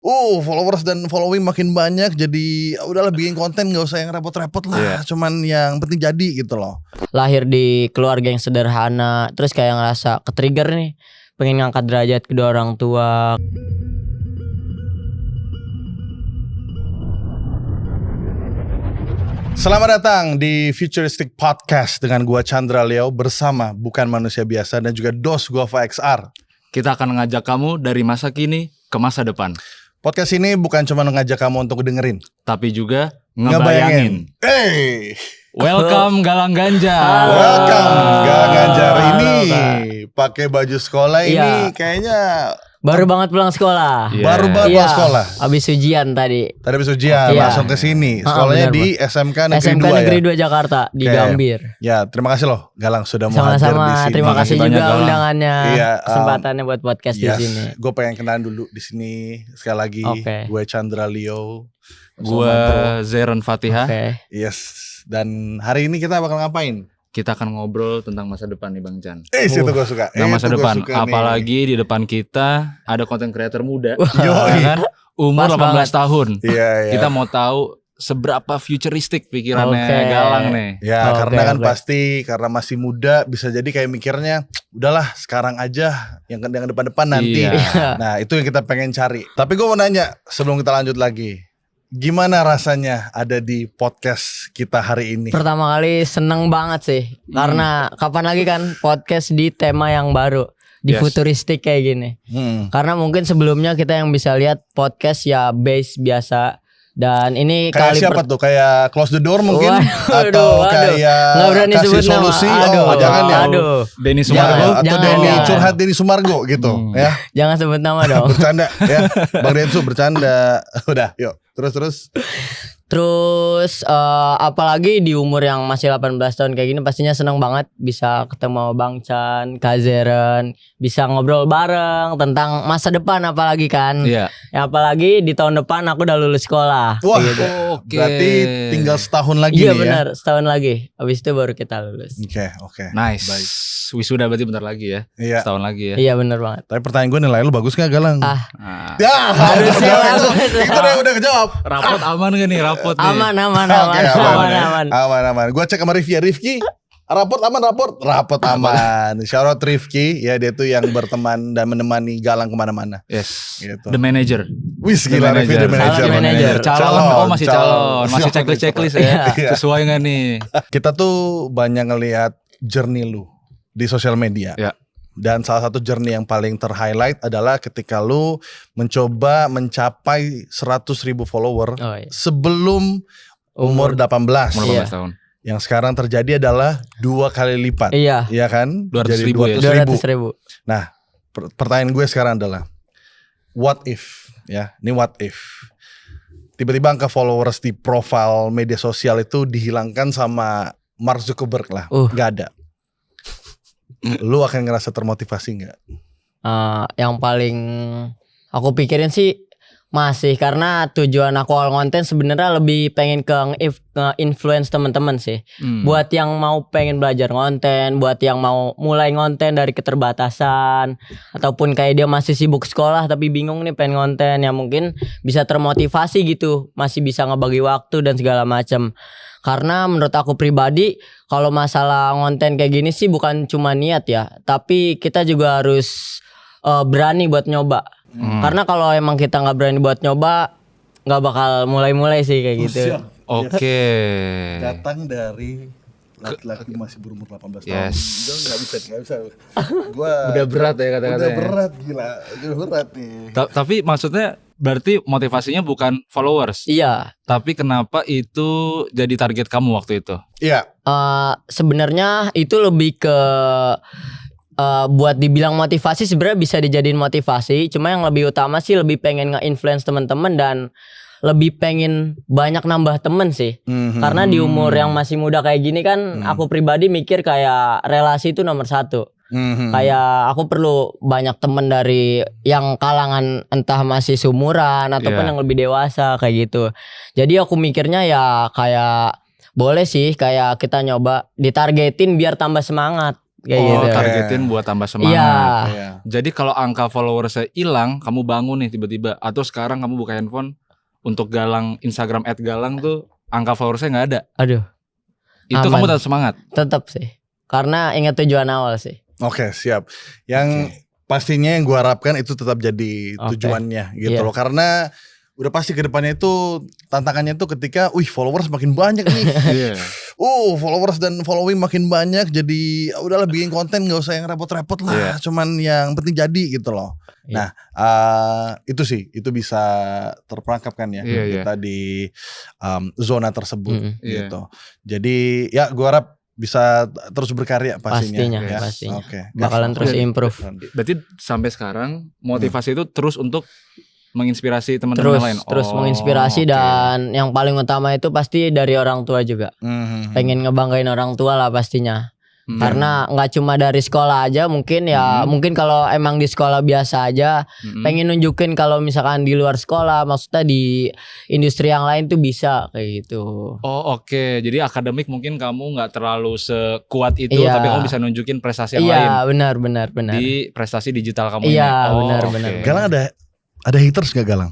followers dan following makin banyak, jadi udahlah bikin konten gak usah yang repot-repot lah, cuman yang penting jadi gitu loh. Lahir di keluarga yang sederhana, terus kayak ngerasa ke-trigger nih, pengen ngangkat derajat kedua orang tua. Selamat datang di Futuristic Podcast dengan gua Chandra Leo bersama Bukan Manusia Biasa dan juga Dos Guava XR. Kita akan mengajak kamu dari masa kini ke masa depan. Podcast ini bukan cuma ngajak kamu untuk dengerin, tapi juga ngebayangin. Welcome Galang Ganjar. Welcome Galang Ganjar. Ini pakai baju sekolah ini kayaknya baru banget pulang sekolah. Baru banget pulang sekolah. Abis ujian tadi. Tadi habis ujian langsung ke sini. Sekolahnya di SMK Negeri 2 Negeri 2 Jakarta di Gambir. Ya, terima kasih loh Galang sudah mau hadir di sini. Terima kasih juga undangannya. Kesempatannya buat podcast di sini. Gue pengen kenalan dulu di sini sekali lagi. Gue Chandra Leo. Gue Zeron Fatihah. Yes. Dan hari ini kita bakal ngapain? Kita akan ngobrol tentang masa depan nih Bang Chan. Itu gue suka. Masa depan, apalagi di depan kita ada content creator muda, kan? Umur 18 tahun. Iya. Kita mau tahu seberapa futuristik pikirannya Galang nih. Ya, karena kan pasti karena masih muda bisa jadi kayak mikirnya udahlah sekarang aja yang depan-depan nanti. Nah, itu yang kita pengen cari. Tapi gue mau nanya sebelum kita lanjut lagi. Gimana rasanya ada di podcast kita hari ini? Pertama kali seneng banget sih. Karena kapan lagi kan podcast di tema yang baru. Di futuristik kayak gini. Karena mungkin sebelumnya kita yang bisa lihat podcast ya base biasa. Dan ini kayak kali siapa tuh? Kayak Close the Door mungkin? Atau kayak nggak berani Kasih sebut Solusi? nama. Jangan ya? Denny Sumargo? Atau Curhat Denny Sumargo gitu ya? Jangan sebut nama dong. Bercanda ya. Bang Densu bercanda. Udah yuk. Terus apalagi di umur yang masih 18 tahun kayak gini pastinya seneng banget bisa ketemu Bang Chan, Kak Zeren, bisa ngobrol bareng tentang masa depan apalagi kan. Ya, apalagi di tahun depan aku udah lulus sekolah. Wah, berarti tinggal setahun lagi nih ya. Iya benar, setahun lagi. Habis itu baru kita lulus. Oke. Nice. Baik. Wisuda berarti bentar lagi ya. Iya. Setahun lagi ya. Iya benar banget. Tapi pertanyaan gue, nilai lu bagus gak Galang? Ya harusnya itu udah kejawab. Rapot aman gak nih? Rapot nih. Aman. Gue cek sama Rifki. Rapot aman. Shout out Rifki ya, dia tuh yang berteman dan menemani Galang kemana-mana. Yes. Gitu. The manager. Wis gila Rifki the manager. Calon. Masih checklist ya. Sesuai gak nih? Kita tuh banyak ngelihat journey lu di sosial media. Ya. Dan salah satu journey yang paling ter-highlight adalah ketika lu mencoba mencapai 100.000 follower sebelum umur 18. Umur 18 tahun. Yang sekarang terjadi adalah 2 kali lipat. Iya kan? 200.000. Nah, pertanyaan gue sekarang adalah what if ya? Ini what if tiba-tiba angka followers di profil media sosial itu dihilangkan sama Mark Zuckerberg lah. Gak ada. Lu akan ngerasa termotivasi gak? Yang paling aku pikirin sih masih, karena tujuan aku awal konten sebenarnya lebih pengen ke influence teman-teman sih. Buat yang mau pengen belajar konten, buat yang mau mulai konten dari keterbatasan, ataupun kayak dia masih sibuk sekolah tapi bingung nih pengen konten, yang mungkin bisa termotivasi gitu, masih bisa ngebagi waktu dan segala macam. Karena menurut aku pribadi kalau masalah konten kayak gini sih bukan cuma niat ya, tapi kita juga harus berani buat nyoba. Karena kalau emang kita nggak berani buat nyoba, nggak bakal mulai sih kayak gitu. Oke. Datang dari laki-laki masih berumur 18 tahun. Gak bisa. Gua udah berat ya kata-katanya. Udah berat gila. Udah berat nih. Tapi maksudnya berarti motivasinya bukan followers. Iya. Tapi kenapa itu jadi target kamu waktu itu? Iya. Sebenarnya itu lebih ke buat dibilang motivasi, sebenarnya bisa dijadiin motivasi. Cuma yang lebih utama sih lebih pengen nge-influence teman-teman dan lebih pengen banyak nambah temen sih. Karena di umur yang masih muda kayak gini kan aku pribadi mikir kayak relasi itu nomor 1. Kayak aku perlu banyak temen dari yang kalangan entah masih seumuran ataupun yang lebih dewasa kayak gitu. Jadi aku mikirnya ya kayak boleh sih kayak kita nyoba ditargetin biar tambah semangat. kayak gitu. Targetin buat tambah semangat. Iya. Iya. Jadi kalau angka followersnya hilang, kamu bangun nih tiba-tiba, atau sekarang kamu buka handphone untuk Galang, Instagram @galang tuh angka followersnya nggak ada. Aduh, Itu Aman. kamu tetap semangat. tetap sih. Karena ingat tujuan awal sih. Oke, siap. Yang pastinya yang gue harapkan itu tetap jadi Oke. tujuannya gitu Iya. loh. Karena udah pasti ke depannya itu tantangannya tuh ketika followers makin banyak nih. Iya. Followers dan following makin banyak, jadi udahlah bikin konten gak usah yang repot-repot lah. Cuman yang penting jadi gitu loh. Iya. Nah, itu sih, itu bisa terperangkap kan ya Iya, kita di zona tersebut Iya. gitu. Jadi ya gue harap bisa terus berkarya pastinya. Pastinya, ya. pastinya. Oke. Bakalan terus Jadi- improve. Berarti sampai sekarang motivasi itu terus untuk menginspirasi teman-teman lain. Terus Oh, menginspirasi oke. dan yang paling utama itu pasti dari orang tua juga. Pengen ngebanggain orang tua lah pastinya. Hmm. Karena nggak cuma dari sekolah aja, mungkin ya mungkin kalau emang di sekolah biasa aja pengen nunjukin kalau misalkan di luar sekolah, maksudnya di industri yang lain tuh bisa kayak gitu. Oh oke, jadi akademik mungkin kamu nggak terlalu sekuat itu, Iya. tapi kamu bisa nunjukin prestasi yang lain Iya, benar. di prestasi digital kamu ini. Iya, Oh, benar, oke. benar. Galang ada haters gak Galang?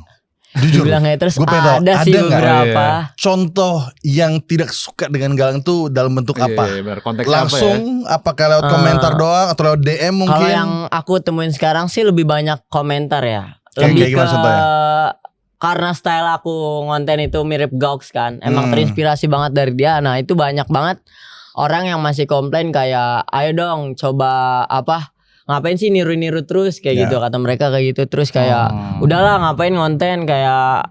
Jujur. Dibilang haters Gua pengen tahu, ada sih ada nggak? beberapa. Contoh yang tidak suka dengan Galang tuh dalam bentuk Iya, apa? iya, benar. Konteksnya Langsung apa ya? apakah lewat komentar doang atau lewat DM mungkin? Kalau yang aku temuin sekarang sih lebih banyak komentar ya. Kayak Lebih gimana ke contohnya? karena style aku ngonten itu mirip Gaux kan. Emang Hmm. terinspirasi banget dari dia. Nah, itu banyak banget orang yang masih komplain kayak ayo dong coba ngapain sih niru-niru terus kayak Ya. gitu, kata mereka kayak gitu. Terus kayak Oh. udahlah ngapain ngonten kayak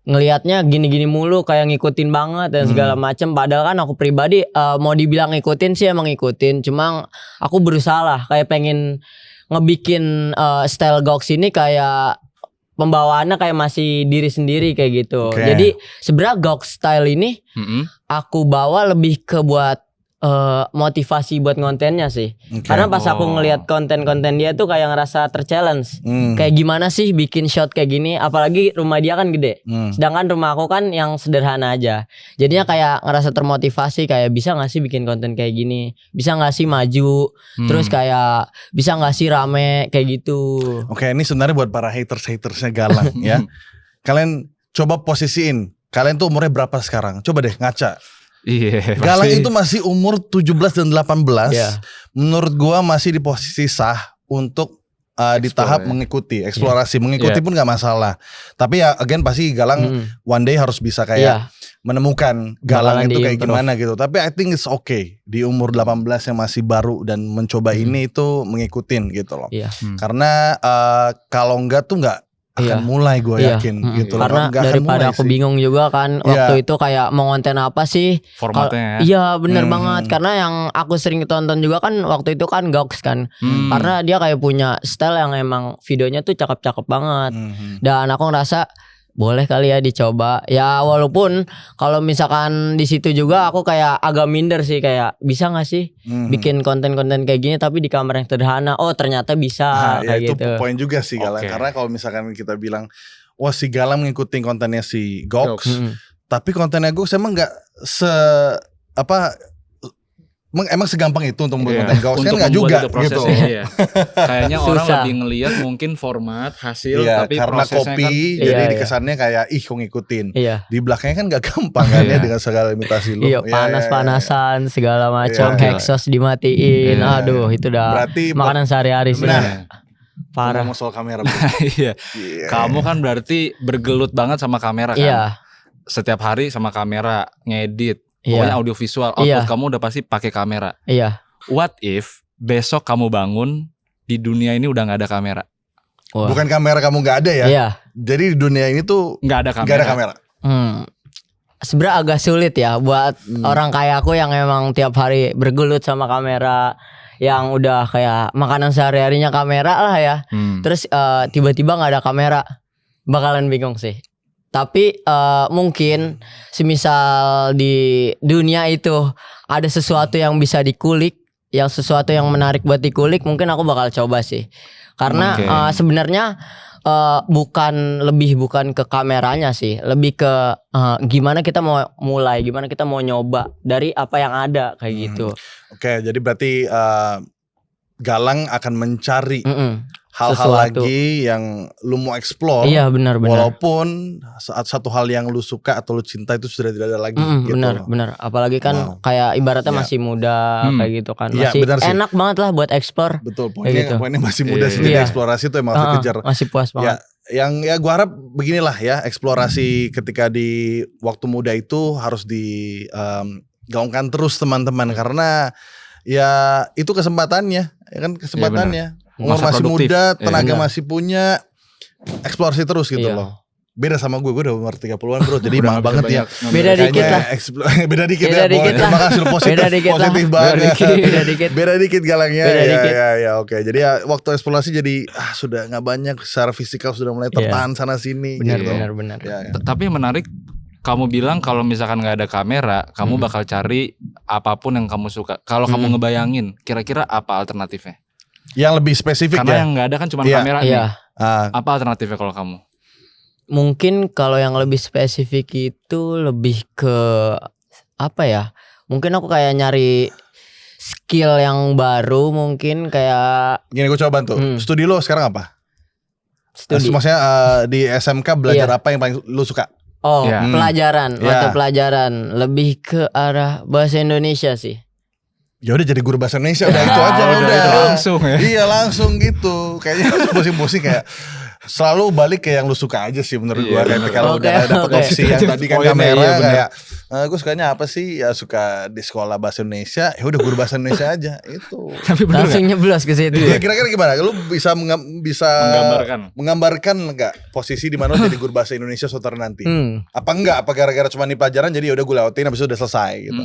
ngelihatnya gini-gini mulu kayak ngikutin banget dan segala macem. Padahal kan aku pribadi mau dibilang ngikutin sih emang ngikutin, cuma aku berusaha lah kayak pengen ngebikin style Gaux ini kayak pembawaannya kayak masih diri sendiri kayak gitu. Oke. Jadi sebenarnya Gaux style ini Mm-mm. aku bawa lebih ke buat motivasi buat kontennya sih. Oke. Karena pas aku Oh. ngelihat konten-konten dia tuh kayak ngerasa terchallenge. Kayak gimana sih bikin shot kayak gini, apalagi rumah dia kan gede. Sedangkan rumah aku kan yang sederhana aja. Jadinya kayak ngerasa termotivasi kayak bisa gak sih bikin konten kayak gini? Bisa gak sih maju? Terus kayak bisa gak sih rame kayak gitu. Oke, ini sebenarnya buat para hatersnya Galang ya. Kalian coba posisiin, kalian tuh umurnya berapa sekarang? Coba deh ngaca. Iya. Galang pasti. itu masih umur 17 dan 18. Iya. Menurut gua masih di posisi sah untuk di Explore, tahap ya. mengikuti, eksplorasi, mengikuti Iya. pun nggak masalah. Tapi ya again pasti Galang one day harus bisa kayak Iya. menemukan Galang Bakalan itu kayak di-improve. gimana gitu. Tapi I think it's okay di umur 18 yang masih baru dan mencoba ini itu mengikutin gitu loh. Iya. Karena kalau enggak tuh nggak akan Iya. mulai gue Iya. yakin Mm-mm. gitu loh. Karena Nggak akan daripada mulai aku sih. bingung juga kan waktu itu kayak mau konten apa sih. Formatnya ya. Iya bener Hmm. banget. Karena yang aku sering tonton juga kan waktu itu kan Gaux kan. Hmm. Karena dia kayak punya style yang emang videonya tuh cakep-cakep banget. Mhm. Dan aku ngerasa boleh kali ya dicoba. Ya walaupun kalau misalkan di situ juga aku kayak agak minder sih, kayak bisa gak sih Mhm. bikin konten-konten kayak gini tapi di kamera yang sederhana. Oh ternyata bisa Nah, ya kayak itu gitu. poin juga sih Galang. Oke. Karena kalau misalkan kita bilang, wah si Galang ngikutin kontennya si Gaux, Mm-mm. tapi kontennya Gaux emang nggak emang segampang itu untuk membuat Iya. konten Gaux kan Untuk nggak membuat juga itu prosesnya, gitu. iya. Kayaknya orang Susah. lebih ngelihat mungkin format hasil, Iya, tapi karena prosesnya kopi kan. jadi Iya, dikesannya kayak kok ngikutin. Iya. Di belakangnya kan nggak gampang kan ya Iya. dengan segala imitasi lu. Iya, panas-panasan segala macam, Iya. exhaust dimatiin. Iya. Aduh, itu udah Berarti makanan sehari-hari sih. Benar. Parah. ngomong soal kamera. Bro. Iya. Iya. Kamu kan berarti bergelut banget sama kamera kan. Iya. Setiap hari sama kamera, ngedit, Iya. pokoknya audio visual, output Iya. kamu udah pasti pakai kamera. Iya. What if besok kamu bangun di dunia ini udah nggak ada kamera? Wah. Bukan kamera kamu nggak ada ya. Iya. Jadi di dunia ini tuh Nggak ada kamera. nggak ada kamera. Sebenarnya agak sulit ya buat orang kayak aku yang emang tiap hari bergelut sama kamera, yang udah kayak makanan sehari-harinya kamera lah ya. Terus tiba-tiba nggak ada kamera, bakalan bingung sih. Tapi mungkin semisal di dunia itu ada sesuatu yang bisa dikulik, yang sesuatu yang menarik buat dikulik, mungkin aku bakal coba sih. Karena Oke. sebenarnya bukan ke kameranya sih, lebih ke gimana kita mau mulai, gimana kita mau nyoba dari apa yang ada kayak gitu. Oke, jadi berarti Galang akan mencari hal-hal Sesuatu. lagi yang lu mau explore. Iya benar. Walaupun satu hal yang lu suka atau lu cinta itu sudah tidak ada lagi gitu. Benar. Apalagi kan kayak ibaratnya Iya. masih muda kayak gitu kan. Iya, Masih benar sih. enak banget lah buat explore. Betul, Kayak gitu. poinnya masih muda sih, Iya. jadi eksplorasi itu emang harus dikejar. Masih puas Ya, banget. yang gua harap beginilah ya, eksplorasi ketika di waktu muda itu harus digaungkan terus teman-teman, karena ya itu kesempatannya, ya kan kesempatannya. Umur Masa masih produktif. muda, tenaga Benar. masih punya, eksplorasi terus gitu Iya. loh. Beda sama gue udah umur 30-an bro, jadi Udah emang nggak bisa banget ya. banyak Beda ngambil. dikit lah. Beda dikit Beda ya, dikit boleh. lah. Makasih lu positif, Beda dikit lah. positif Beda banget. dikit. Beda dikit galangnya. Beda Ya, dikit. ya, oke. Jadi ya waktu eksplorasi jadi sudah nggak banyak, secara fisikal sudah mulai tertahan sana sini. Benar. gitu. Benar. Ya, ya. Tapi yang menarik, kamu bilang kalau misalkan nggak ada kamera, kamu bakal cari apapun yang kamu suka. Kalau kamu ngebayangin, kira-kira apa alternatifnya? Yang lebih spesifik Karena ya. yang nggak ada kan cuma Iya. kamera nih. Iya. Apa alternatifnya kalau kamu? Mungkin kalau yang lebih spesifik itu lebih ke apa ya? Mungkin aku kayak nyari skill yang baru, mungkin kayak Gini gue coba bantu. Studi lo sekarang apa? studi. Maksudnya di SMK belajar Iya. apa yang paling lu suka? Oh, Iya. pelajaran, Iya. mata pelajaran lebih ke arah bahasa Indonesia sih. Ya udah jadi guru bahasa Indonesia udah itu aja udah, udah. itu langsung ya. Iya langsung gitu. Kayaknya pusing-pusing kayak selalu balik ke yang lu suka aja sih menurut gua. Iya, Kayak bener. kalau Oke, udah dapet oke. opsi yang tadi kan Poinnya, kamera iya, bener. kayak gue sukanya apa sih? Ya suka di sekolah bahasa Indonesia. Ya udah guru bahasa Indonesia aja itu. Tapi bener Langsung nyeblos ke situ. Ya kira-kira gimana? Lu bisa Menggambarkan. enggak posisi di mana lu jadi guru bahasa Indonesia suatu hari nanti? Apa enggak? Apa gara-gara cuma nih pelajaran jadi udah gue lewatin habis itu udah selesai gitu.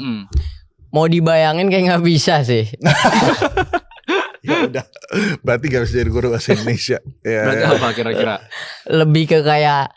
Mau dibayangin kayak nggak bisa sih. Ya udah. Berarti gak bisa jadi guru bahasa Indonesia. Ya, Berarti ya. apa kira-kira? Lebih ke kayak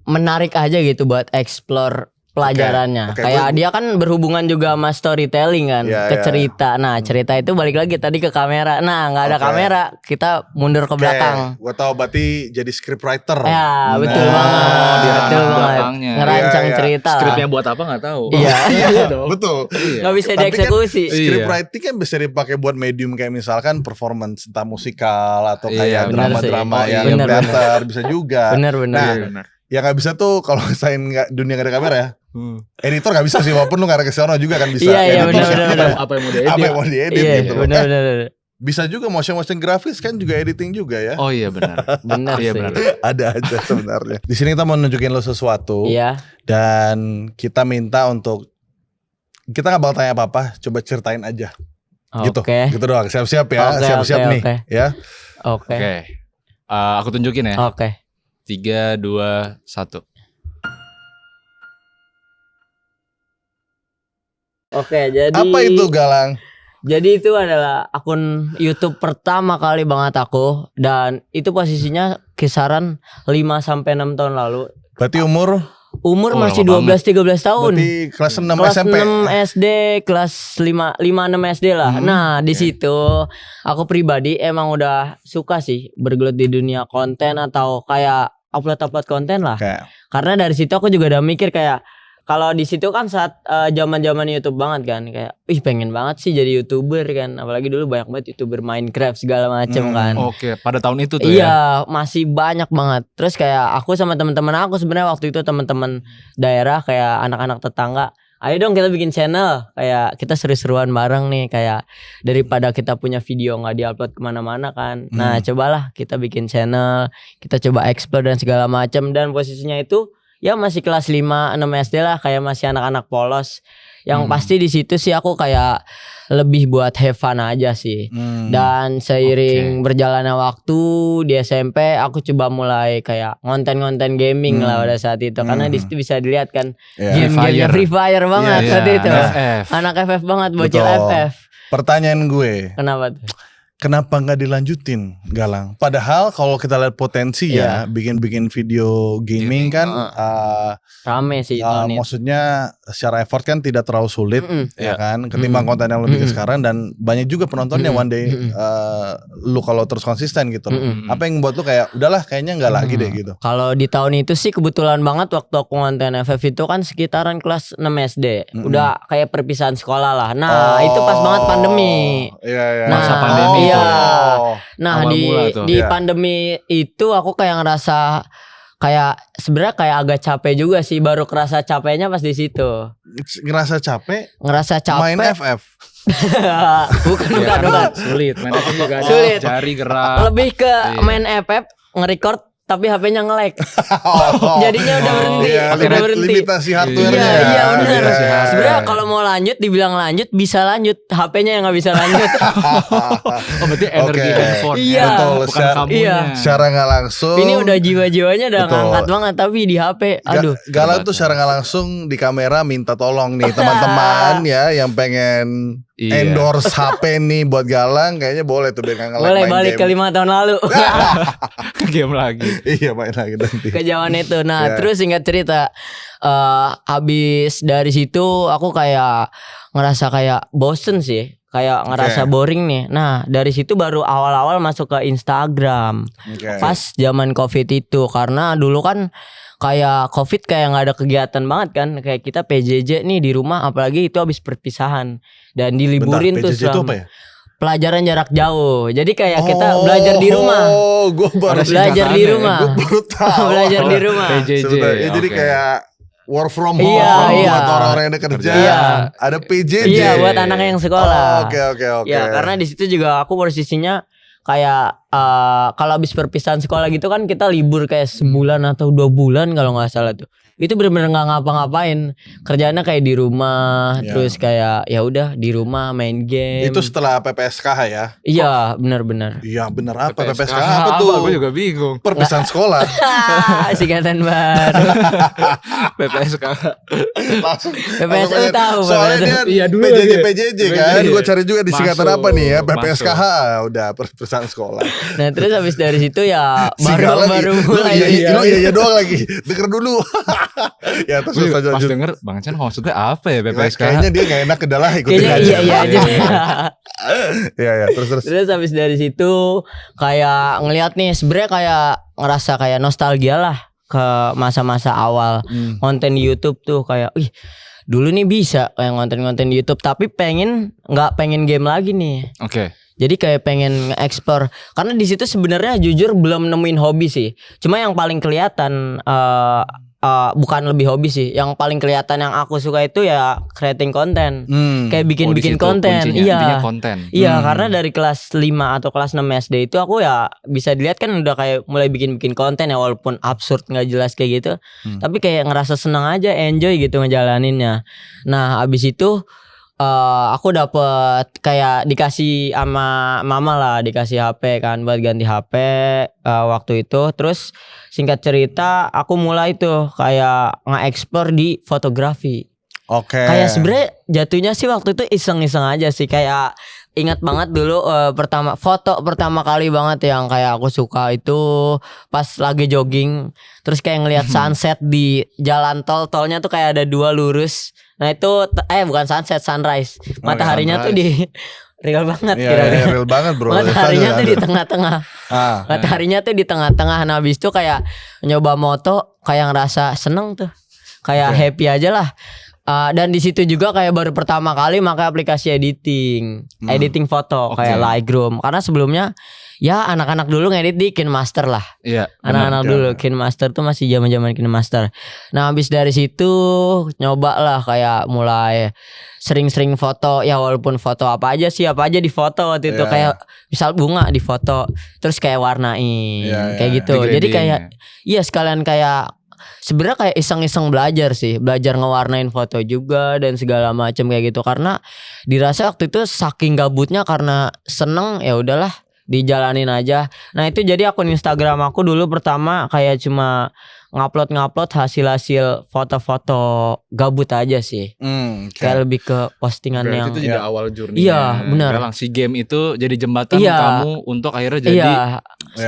menarik aja gitu buat explore pelajarannya. Oke, Kayak dia kan berhubungan juga sama storytelling kan, Iya, ke iya. cerita. Nah, cerita itu balik lagi tadi ke kamera. Nah, nggak ada Oke. kamera, kita mundur ke belakang. Gue tahu berarti jadi script writer. Ya, betul Nah, banget. dia Betul di banget. belakangnya. Ngerancang Iya, iya. cerita. lah. Skripnya buat apa nggak tahu. Iya. Iya dong. Betul. Nggak bisa Tapi kan dieksekusi. Script Iya. writing kan bisa dipakai buat medium kayak misalkan performance entah musikal atau Iya, kayak benar sih. drama-drama Oh, yang iya, benar, teater bisa juga. Bener. Nah, Iya, benar. yang nggak bisa tuh kalau misalnya dunia nggak ada kamera ya. Editor nggak bisa sih walaupun lu nggak ada kesono juga kan bisa. Iya, Editor benar. Apa yang mau Apa yang mau diedit Iya, gitu loh. benar. Bisa juga motion grafis kan juga editing juga ya. Oh iya benar. Benar Iya, sih. benar. Ada aja sebenarnya. Di sini kita mau nunjukin lo sesuatu. Iya. Dan kita minta untuk kita nggak bakal tanya apa-apa, coba ceritain aja. Gitu. Oke. Gitu doang. Siap-siap ya, Oke, siap-siap oke, nih, oke. ya. Oke. Oke. Aku tunjukin ya. Oke. 3, 2, 1. Oke, jadi Apa itu Galang? Jadi itu adalah akun YouTube pertama kali banget aku, dan itu posisinya kisaran 5 sampai 6 tahun lalu. Berarti umur Umur Oh, masih lama 12-13 tahun. berarti kelas 6 Kelas SMP. 6 SD, kelas 5-6 SD lah. Nah, di situ aku pribadi emang udah suka sih bergelut di dunia konten atau kayak upload konten lah. Oke. Karena dari situ aku juga udah mikir kayak kalau di situ kan saat zaman-zaman YouTube banget kan, kayak pengen banget sih jadi YouTuber kan, apalagi dulu banyak banget YouTuber Minecraft segala macem kan. Oke, pada tahun itu tuh ya. Iya, masih banyak banget. Terus kayak aku sama teman-teman aku sebenarnya waktu itu teman-teman daerah kayak anak-anak tetangga, ayo dong kita bikin channel, kayak kita seru-seruan bareng nih, kayak daripada kita punya video nggak diupload kemana-mana kan. Nah, cobalah kita bikin channel, kita coba explore dan segala macam, dan posisinya itu ya masih kelas 5-6 SD lah, kayak masih anak-anak polos. Yang pasti di situ sih aku kayak lebih buat have fun aja sih. Dan seiring berjalannya waktu di SMP aku coba mulai kayak konten-konten gaming lah pada saat itu. Karena di situ bisa dilihat kan Iya. game-game Free Fire banget Iya, saat iya. itu. FF. Anak FF banget, bocil Betul. FF. Pertanyaan gue, Kenapa tuh? kenapa nggak dilanjutin Galang? Padahal kalau kita lihat potensi ya, bikin video gaming kan, Rame sih tahun itu. maksudnya secara effort kan tidak terlalu sulit, ya kan, ketimbang konten yang lebih ke sekarang, dan banyak juga penontonnya one day. Lu kalau terus konsisten gitu, apa yang membuat lu kayak udahlah kayaknya nggak lagi deh gitu? Kalau di tahun itu sih kebetulan banget waktu aku konten FF itu kan sekitaran kelas 6 SD. Udah kayak perpisahan sekolah lah. Nah, itu pas banget pandemi. Iya. Nah, Masa pandemi iya. itu ya. Nah, Awal mula tuh. di Iya. pandemi itu aku kayak ngerasa kayak sebenarnya kayak agak capek juga sih, baru kerasa capeknya pas di situ. Ngerasa capek Ngerasa capek. main FF. bukan. Sulit, main FF juga ada Sulit. jari gerak. Lebih ke Iya. main FF nge-record tapi HP-nya nge-lag. Jadinya udah berhenti, Iya, udah berhenti. limitasi hardware-nya. Iya benar. limitasi hardware. Sebenarnya kalau mau lanjut dibilang lanjut bisa lanjut, HP-nya yang nggak bisa lanjut. Oh berarti energi Oke. handphone. Iya. Betul, Bukan kamunya. Iya. Secara nggak langsung. Ini udah jiwa-jiwanya udah Betul. ngangkat banget tapi di HP, aduh. Galang tuh secara nggak langsung di kamera minta tolong nih teman-teman ya yang pengen Iya. endorse HP nih buat Galang, kayaknya boleh tuh biar nggak nge-lag Boleh main balik ke game. 5 tahun lalu. Game lagi. Iya main lagi nanti. Ke zaman itu. Nah, Ya. terus singkat cerita, habis dari situ aku kayak ngerasa kayak bosen sih, kayak ngerasa boring nih. Nah, dari situ baru awal-awal masuk ke Instagram. Oke. Pas zaman Covid itu, karena dulu kan kayak Covid kayak nggak ada kegiatan banget kan, kayak kita PJJ nih di rumah, apalagi itu habis perpisahan dan diliburin Bentar, tuh PJJ itu selama apa ya? pelajaran jarak jauh. Jadi kayak kita belajar di rumah. Oh, gue baru Belajar di rumah. Gue baru tahu. Belajar di rumah. PJJ. Sebentar, ya, jadi Oke. kayak work from home Iya. buat orang-orang yang ada kerja. Iya. Ada PJJ. Iya, buat anak yang sekolah. Oke. Ya, karena di situ juga aku posisinya kayak kalau habis perpisahan sekolah gitu kan kita libur kayak sebulan atau 2 bulan kalau nggak salah tuh. Itu bener-bener nggak ngapa-ngapain, kerjaannya kayak di rumah, Ya. terus kayak ya udah di rumah main game. Itu setelah PPSKH ya? Iya, benar-benar. Iya bener apa PPSK PPSKH apa tuh? Gue juga bingung. Perpisahan sekolah. Singkatan baru. PPSK. Langsung PPSU langsung tahu, soalnya PPSU. dia Iya, dulu PJJ dia. PJJ kan. PJJ. Gue cari juga di singkatan Masuk, apa nih ya? masuk. PPSKH udah perpisahan sekolah. Nah, terus habis dari situ ya Si Galang, baru lu mulai. lu iya doang lagi. Denger dulu. Ya terus Gue juga lanjut. pas denger Bang Chan maksudnya apa ya PPSK? Kayaknya dia gak enak ke dalam ikutin Kayaknya aja. iya aja. Iya terus. Terus habis dari situ kayak ngelihat nih sebenarnya kayak ngerasa kayak nostalgia lah ke masa-masa awal konten di YouTube tuh kayak dulu nih bisa kayak konten-konten di YouTube tapi nggak pengen game lagi nih. Oke. Jadi kayak pengen nge-explore karena di situ sebenarnya jujur belum nemuin hobi sih. Cuma yang paling kelihatan bukan lebih hobi sih. Yang paling kelihatan yang aku suka itu ya creating konten. Kayak bikin-bikin konten. Intinya konten. Iya, karena dari kelas 5 atau kelas 6 SD itu aku ya bisa dilihat kan udah kayak mulai bikin-bikin konten ya walaupun absurd nggak jelas kayak gitu. Tapi kayak ngerasa seneng aja, enjoy gitu ngejalaninnya. Nah, abis itu aku dapet kayak dikasih sama mama lah, dikasih HP kan buat ganti HP waktu itu. Terus singkat cerita aku mulai tuh kayak nge-explore di fotografi. Oke. Kayak sebenarnya jatuhnya sih waktu itu iseng-iseng aja sih. Kayak ingat banget dulu foto pertama kali banget yang kayak aku suka itu pas lagi jogging. Terus kayak ngelihat sunset di jalan tolnya tuh kayak ada 2 lurus. Nah itu bukan sunset, sunrise. Mataharinya tuh di real banget Iya, real banget bro. Mataharinya tuh di tengah-tengah. Mataharinya tuh di tengah-tengah. Nah habis itu kayak nyoba moto kayak ngerasa seneng tuh. Kayak happy aja lah. Dan di situ juga kayak baru pertama kali pakai aplikasi editing foto kayak Lightroom. Karena sebelumnya ya anak-anak dulu ngedit di KineMaster lah. Iya. Anak-anak dulu KineMaster tuh masih zaman-zaman KineMaster. Nah, habis dari situ nyoba lah kayak mulai sering-sering foto ya walaupun foto apa aja di foto waktu itu kayak misal bunga di foto terus kayak warnain kayak gitu. Jadi kayak sekalian kayak sebenarnya kayak iseng-iseng belajar ngewarnain foto juga dan segala macam kayak gitu karena dirasa waktu itu saking gabutnya karena seneng ya udahlah dijalanin aja. Nah itu jadi akun Instagram aku dulu pertama kayak cuma ngupload hasil-hasil foto-foto gabut aja sih. Kayak lebih ke postingan Berarti yang itu jadi awal journey. Iya, benar. Galang si game itu jadi jembatan Iya. kamu untuk akhirnya jadi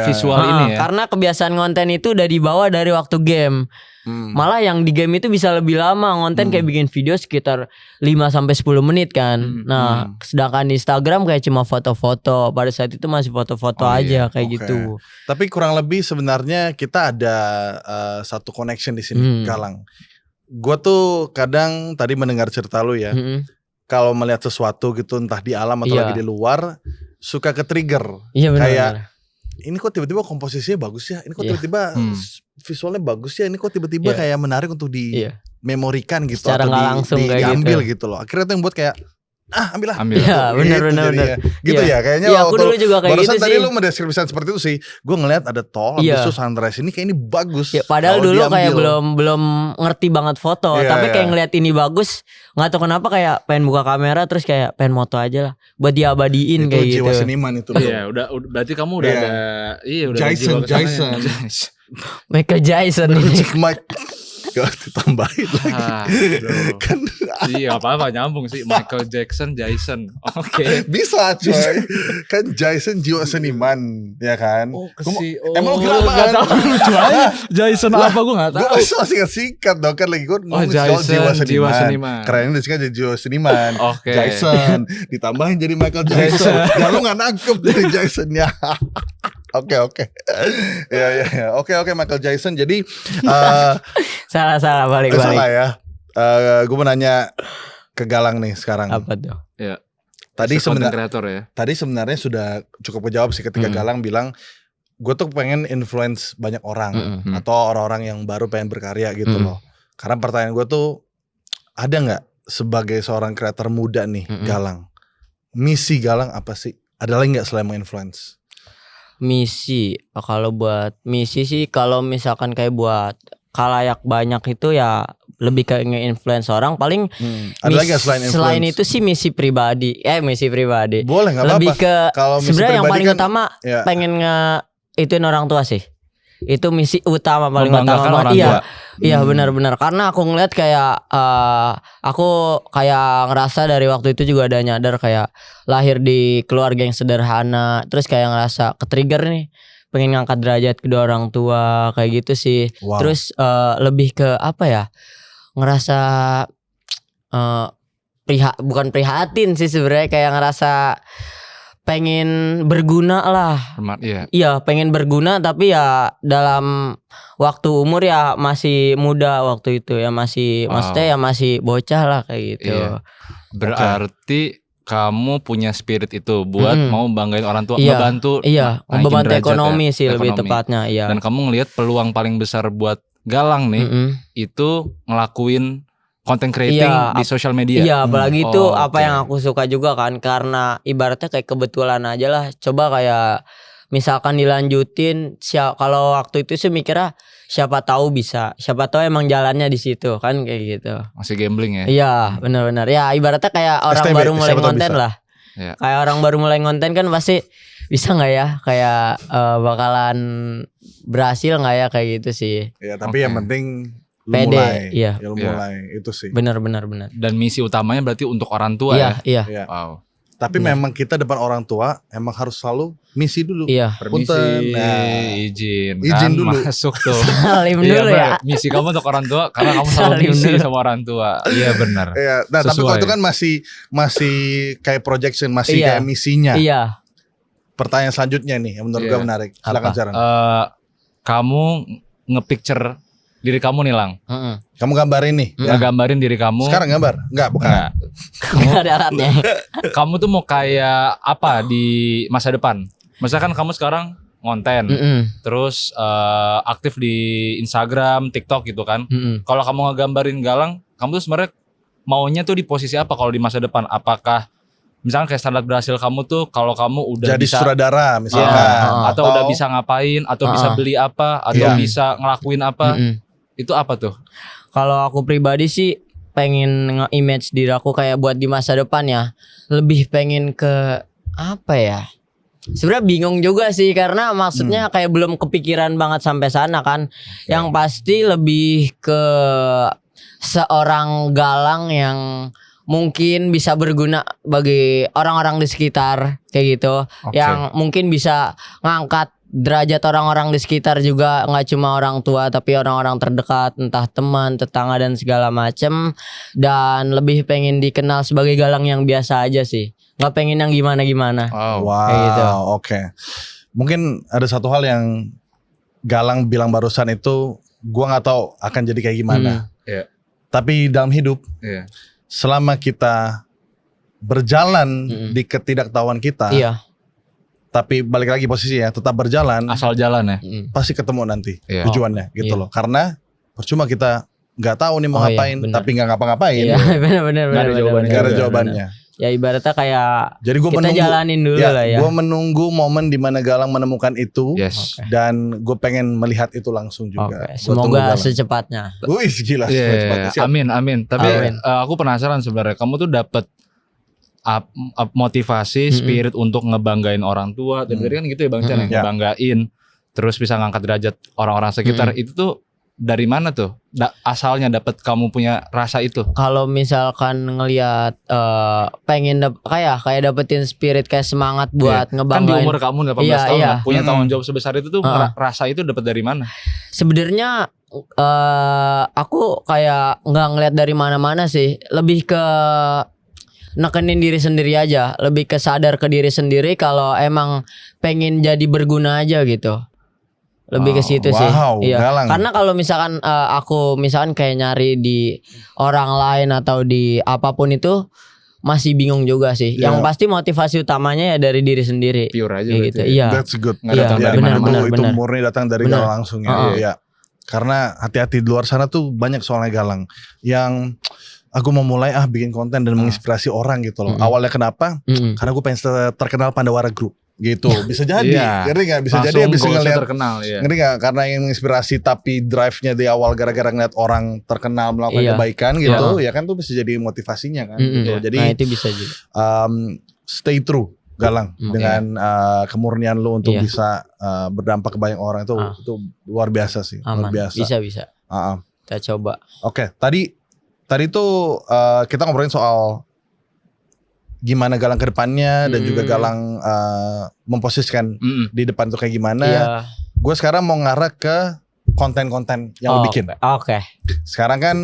visual ini ya. Karena kebiasaan konten itu udah dibawa dari waktu game. Malah yang di game itu bisa lebih lama ngonten kayak bikin video sekitar 5-10 menit kan. Nah, sedangkan di Instagram kayak cuma foto-foto. Pada saat itu masih foto-foto aja kayak gitu. Tapi kurang lebih sebenarnya kita ada satu connection di sini, Galang. Gue tuh kadang tadi mendengar cerita lu ya. Kalau melihat sesuatu gitu entah di alam atau lagi di luar, suka ke trigger. Iya benar. Kayak ini kok tiba-tiba komposisinya bagus ya. Ini kok tiba-tiba visualnya bagus ya. Ini kok tiba-tiba kayak menarik untuk dimemorikan gitu. Secara atau nggak langsung kayak diambil gitu loh. Akhirnya itu yang buat kayak ambil lah. Iya benar. Gitu ya kayaknya. Iya aku dulu juga kayak barusan gitu tadi sih. lu mendeskripsikan seperti itu sih. Gue ngeliat ada tol habis itu sunrise ini kayak ini bagus. Ya, padahal Kalau dulu diambil. kayak belum ngerti banget foto, tapi kayak ngeliat ini bagus, nggak tahu kenapa kayak pengen buka kamera terus kayak pengen moto aja lah, buat diabadiin itu kayak jiwa gitu. seniman itu. Iya, udah berarti kamu udah ada udah ada jiwa Jason. kesana ya. Michael Jackson ini. Mike gak ditambahin lagi. Aduh. Kan Iya apa-apa nyambung sih. Michael Jackson. Oke. bisa coy. Kan Jason jiwa seniman ya kan. Emang lu kira apaan? Gak tau lucu aja. Jason apa gue gak tau. Gue singkat-singkat dong kan lagi gue ngomong soal Jason, jiwa seniman. seniman. Kerennya disingkat jadi jiwa seniman. Oke. Jason ditambahin jadi Michael Jackson. Dan lu gak nangkep dari Jasonnya. Oke. Ya. Oke Michael Jackson. Jadi Salah balik. salah ya. Gue mau nanya ke Galang nih sekarang. Apa tuh? Ya. Tadi Content sebenarnya creator ya. Tadi sebenarnya sudah cukup kejawab sih ketika Galang bilang gue tuh pengen influence banyak orang atau orang-orang yang baru pengen berkarya gitu loh. Karena pertanyaan gue tuh ada nggak sebagai seorang kreator muda nih Galang, misi Galang apa sih? Ada lagi nggak selain menginfluence? Misi, kalau buat misi sih kalau misalkan kayak buat kalayak banyak itu ya lebih kayak nge-influence orang paling. Ada lagi nggak selain influence? Selain itu sih misi pribadi. Boleh nggak apa-apa. Lebih ke Kalau misi sebenarnya yang pribadi paling kan, utama pengen ituin orang tua sih. Itu misi utama paling Membanggakan utama. orang tua. Iya benar-benar karena aku ngeliat kayak aku kayak ngerasa dari waktu itu juga ada nyadar kayak lahir di keluarga yang sederhana, terus kayak ngerasa ke-trigger nih pengen ngangkat derajat kedua orang tua kayak gitu sih. Wow. Terus lebih ke apa ya, ngerasa bukan prihatin sih sebenarnya, kayak ngerasa pengen berguna lah. Iya. Iya pengen berguna tapi ya dalam waktu umur ya masih muda waktu itu ya masih maksudnya ya masih bocah lah kayak gitu. Iya. Berarti kamu punya spirit itu buat mau banggain orang tua, ngebantu. Iya, naikin membantu derajat ekonomi ya. sih lebih tepatnya. Iya. Dan kamu ngelihat peluang paling besar buat Galang nih itu ngelakuin content creating di social media. Iya, apalagi itu apa oke. yang aku suka juga kan, karena ibaratnya kayak kebetulan aja lah. Coba kayak misalkan dilanjutin, kalau waktu itu sih mikirnya siapa tahu bisa, siapa tahu emang jalannya di situ kan kayak gitu. Masih gambling ya. Iya, benar-benar. Ya ibaratnya kayak orang STB, baru mulai siapa tahu konten bisa. lah. Iya. Kayak orang baru mulai konten kan pasti bisa nggak ya, kayak bakalan berhasil nggak ya kayak gitu sih. Ya tapi yang penting lu Pede, mulai. iya. Ya, lu mulai itu sih. Benar. Dan misi utamanya berarti untuk orang tua Iya, ya. iya. Wow. Tapi memang kita depan orang tua emang harus selalu misi dulu. Iya. Permisi, Punten. Nah, izin izin kan, dulu. masuk tuh. Salim Iya, dulu bener. ya. Misi kamu untuk orang tua karena kamu selalu Salim misi dulu. sama orang tua. Iya benar. Iya, nah tapi Sesuai. kalau itu kan masih kayak projection, masih Iya. kayak misinya. Iya. Pertanyaan selanjutnya nih yang menurut Iya. gue menarik. Silakan Apa? Jaran. Kamu nge-picture diri kamu nih Lang. Kamu gambarin nih. Ya. Ngegambarin diri kamu. Sekarang gambar? Enggak, bukan. Nggak. Nggak ada alatnya. Kamu tuh mau kayak apa di masa depan? Misalkan kamu sekarang ngonten, terus aktif di Instagram, TikTok gitu kan. Kalau kamu ngegambarin Galang, kamu tuh sebenarnya maunya tuh di posisi apa kalau di masa depan? Apakah misalkan kayak standar berhasil kamu tuh kalau kamu udah Jadi bisa sutradara misalkan. atau udah bisa ngapain, atau bisa beli apa, atau Iya. bisa ngelakuin apa? Itu apa tuh? Kalau aku pribadi sih pengen nge-image diri aku kayak buat di masa depan ya, lebih pengen ke apa ya? Sebenarnya bingung juga sih karena maksudnya kayak belum kepikiran banget sampai sana kan. Yang pasti lebih ke seorang Galang yang mungkin bisa berguna bagi orang-orang di sekitar kayak gitu. Yang mungkin bisa ngangkat derajat orang-orang di sekitar juga, nggak cuma orang tua tapi orang-orang terdekat, entah teman, tetangga dan segala macem. Dan lebih pengen dikenal sebagai Galang yang biasa aja sih, nggak pengen yang gimana-gimana. Wow, Kayak gitu. Oke. Mungkin ada satu hal yang Galang bilang barusan itu, gua nggak tahu akan jadi kayak gimana. Iya. Tapi dalam hidup, selama kita berjalan di ketidaktahuan kita, Iya. tapi balik lagi posisinya tetap berjalan, Asal jalan ya. pasti ketemu nanti Iya. tujuannya gitu Iya. loh. Karena percuma kita nggak tahu nih mau Oh iya, ngapain, benar. tapi nggak ngapa-ngapain. Iya, benar-benar. Nggak ada jawabannya. Nggak ada Benar, jawabannya. Ya ibaratnya kayak Jadi gue kita menunggu, jalanin dulu lah ya. gue menunggu momen di mana Galang menemukan itu, Yes. dan gue pengen melihat itu langsung juga. Oke, Gua tunggu semoga Galang. secepatnya. Wih gila, Iya, cepatnya. Siap. amin. Tapi Amin. aku penasaran sebenarnya, kamu tuh dapet motivasi, spirit untuk ngebanggain orang tua. Tadi kan gitu ya Bang Chan, Ya. ngebanggain, terus bisa ngangkat derajat orang-orang sekitar. Itu tuh dari mana tuh? Asalnya dapat kamu punya rasa itu? Kalau misalkan ngelihat pengen kayak dapetin spirit kayak semangat buat Kan di ngebanggain. umur kamu 18 Iya, tahun iya. lah, punya tanggung jawab sebesar itu tuh rasa itu dapat dari mana? Sebenarnya aku kayak nggak ngelihat dari mana-mana sih, lebih ke nekenin diri sendiri aja, lebih ke sadar ke diri sendiri kalau emang pengen jadi berguna aja gitu. Lebih ke situ sih. wow, Iya. Galang. Karena kalau misalkan aku misalkan kayak nyari di orang lain atau di apapun itu masih bingung juga sih. Iya. Yang pasti motivasi utamanya ya dari diri sendiri. Pure aja Kayak berarti gitu. ya. Iya. That's good. Nggak datang Iya, dari benar, mana-mana. benar, Itu benar. murni datang dari Benar. Galang langsung ya. Iya. Karena hati-hati di luar sana tuh banyak soalnya Galang yang aku mau mulai bikin konten dan menginspirasi orang gitu loh. Awalnya kenapa? Karena gue pengen terkenal Pandawara Group gitu. Bisa jadi, Iya. ngerti nggak? Bisa Langsung jadi bisa goalsnya ngeliat, terkenal ya. ngerti nggak? Karena ingin menginspirasi tapi drive-nya di awal gara-gara ngeliat orang terkenal melakukan Iya. kebaikan gitu, ya kan tuh bisa jadi motivasinya kan. Gitu. Jadi Nah itu bisa juga. stay true Galang dengan kemurnian lu untuk Iya. bisa berdampak ke banyak orang itu luar biasa sih. Aman. Luar biasa. Bisa. Kita coba. Oke, tadi tuh kita ngobrolin soal gimana Galang ke depannya dan juga Galang memposisikan di depan tuh kayak gimana. Iya. Gue sekarang mau ngarah ke konten-konten yang lo bikin. Oke. Sekarang kan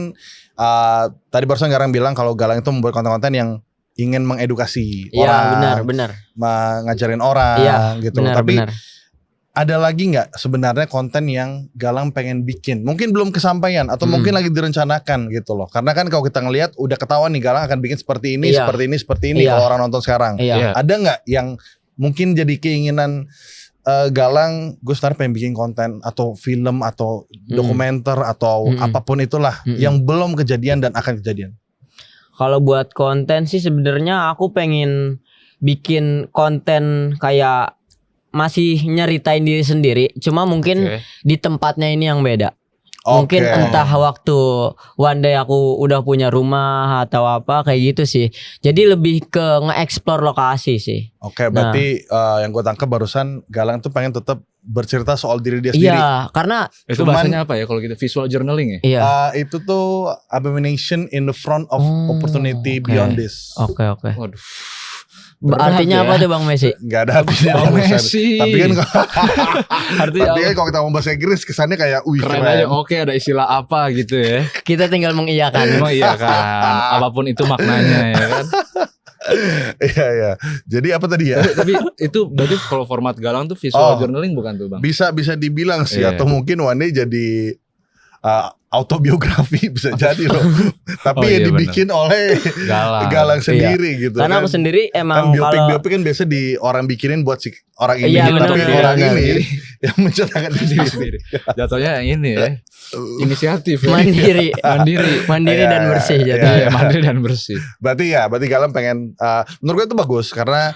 tadi barusan Galang bilang kalau Galang itu membuat konten-konten yang ingin mengedukasi Iya, orang, benar. ngajarin orang Iya, gitu. benar, Tapi benar. ada lagi nggak sebenarnya konten yang Galang pengen bikin? Mungkin belum kesampaian atau mungkin lagi direncanakan gitu loh. Karena kan kalau kita ngelihat udah ketahuan nih Galang akan bikin seperti ini, Iya. seperti ini Iya. kalau orang nonton sekarang. Iya. Ada nggak yang mungkin jadi keinginan Galang, gue sebenarnya pengen bikin konten atau film atau dokumenter atau apapun itulah yang belum kejadian dan akan kejadian? Kalau buat konten sih sebenarnya aku pengen bikin konten kayak masih nyeritain diri sendiri, cuma mungkin di tempatnya ini yang beda. Mungkin entah waktu one day aku udah punya rumah atau apa kayak gitu sih. Jadi lebih ke nge-explore lokasi sih. Oke, berarti yang gue tangkap barusan Galang tuh pengen tetap bercerita soal diri dia sendiri. Iya, karena Itu bahasanya apa ya kalau gitu? Visual journaling ya? iya. Itu tuh abomination in the front of opportunity oke. beyond this. Oke. Waduh. Artinya Berat apa ya. tuh Bang Messi? Gak ada artinya. Bang barusan. Messi. Tapi kan Artinya tapi kan kalau kita ngomong bahasa Inggris kesannya kayak keren aja. Oke, ada istilah apa gitu ya? Kita tinggal mengiyakan. Emang iya kan. Apapun itu maknanya ya kan. Iya. Jadi apa tadi ya? Tapi itu berarti kalau format Galang tuh visual journaling bukan tuh Bang? Bisa dibilang sih Iya. atau mungkin one day jadi autobiografi bisa jadi loh. Tapi Oh, ya iya, dibikin oleh Galang sendiri gitu. Karena kan. aku sendiri Kan emang kalau biopic kan biasa di orang bikinin buat si orang ini, Iya, tapi benar, orang benar. ini yang menceritakan diri Diri sendiri. sendiri. Jatuhnya yang ini ya. Inisiatif ya. mandiri, Mandiri. dan Iya, bersih iya, jatuhnya. Iya, mandiri dan bersih. Berarti Galang pengen menurut gue itu bagus karena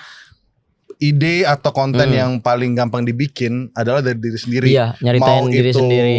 ide atau konten yang paling gampang dibikin adalah dari diri sendiri. Iya, nyeritain Mau diri itu, sendiri.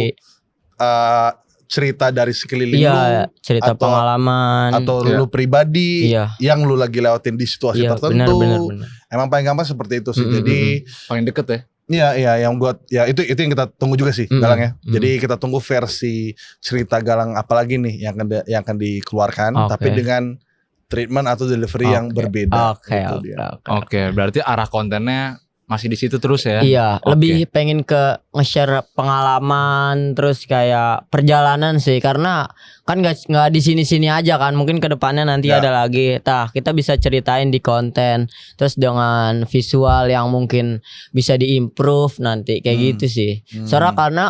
cerita dari sekeliling Iya, lu cerita atau- pengalaman. atau lu pribadi Iya. yang lu lagi lewatin di situasi Iya, tertentu. benar. Emang paling gampang seperti itu sih. Mm, Jadi Paling deket ya. iya yang buat ya itu yang kita tunggu juga sih Galang ya. Jadi kita tunggu versi cerita Galang apalagi nih yang akan dikeluarkan tapi dengan treatment atau delivery yang berbeda. Oke. Itu dia. Oke, berarti arah kontennya masih di situ terus ya. Iya, Oke. lebih pengen ke nge-share pengalaman terus kayak perjalanan sih karena kan nggak di sini-sini aja kan, mungkin ke depannya nanti Ya. ada lagi. Nah, kita bisa ceritain di konten terus dengan visual yang mungkin bisa diimprove nanti kayak gitu sih. Soalnya karena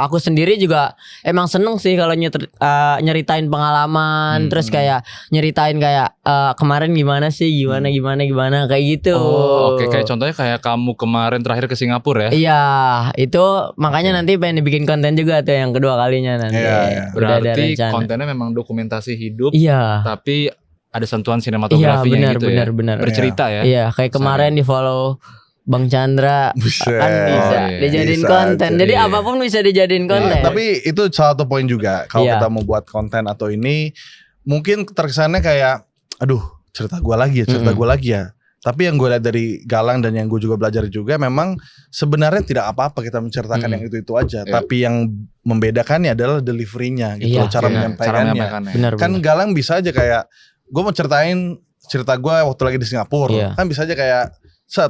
aku sendiri juga emang seneng sih kalau nyeritain pengalaman terus kayak nyeritain kayak kemarin gimana sih gimana kayak gitu. Oh, oke, kayak contohnya kayak kamu kemarin terakhir ke Singapura ya. Iya, itu makanya nanti pengen dibikin konten juga tuh yang kedua kalinya nanti. Iya. Udah ada Berarti rencana. kontennya memang dokumentasi hidup, Iya. tapi ada sentuhan Iya, sinematografinya gitu ya. benar. Bercerita ya. Iya, kayak kemarin di follow Bang Chandra Buset. kan bisa Oh, iya. dijadiin Bisa konten. aja, Jadi iya. apapun bisa dijadiin konten. Tapi itu salah satu poin juga kalau Iya. kita mau buat konten atau ini mungkin terkesannya kayak aduh cerita gue lagi ya. Tapi yang gue lihat dari Galang dan yang gue juga belajar juga memang sebenarnya tidak apa-apa kita menceritakan yang itu aja. Iya. Tapi yang membedakannya adalah deliverynya gitu, Iya, cara Iya, menyampaikannya. Benar. Kan Galang bisa aja kayak gue mau ceritain cerita gue waktu lagi di Singapura. Iya. Kan bisa aja kayak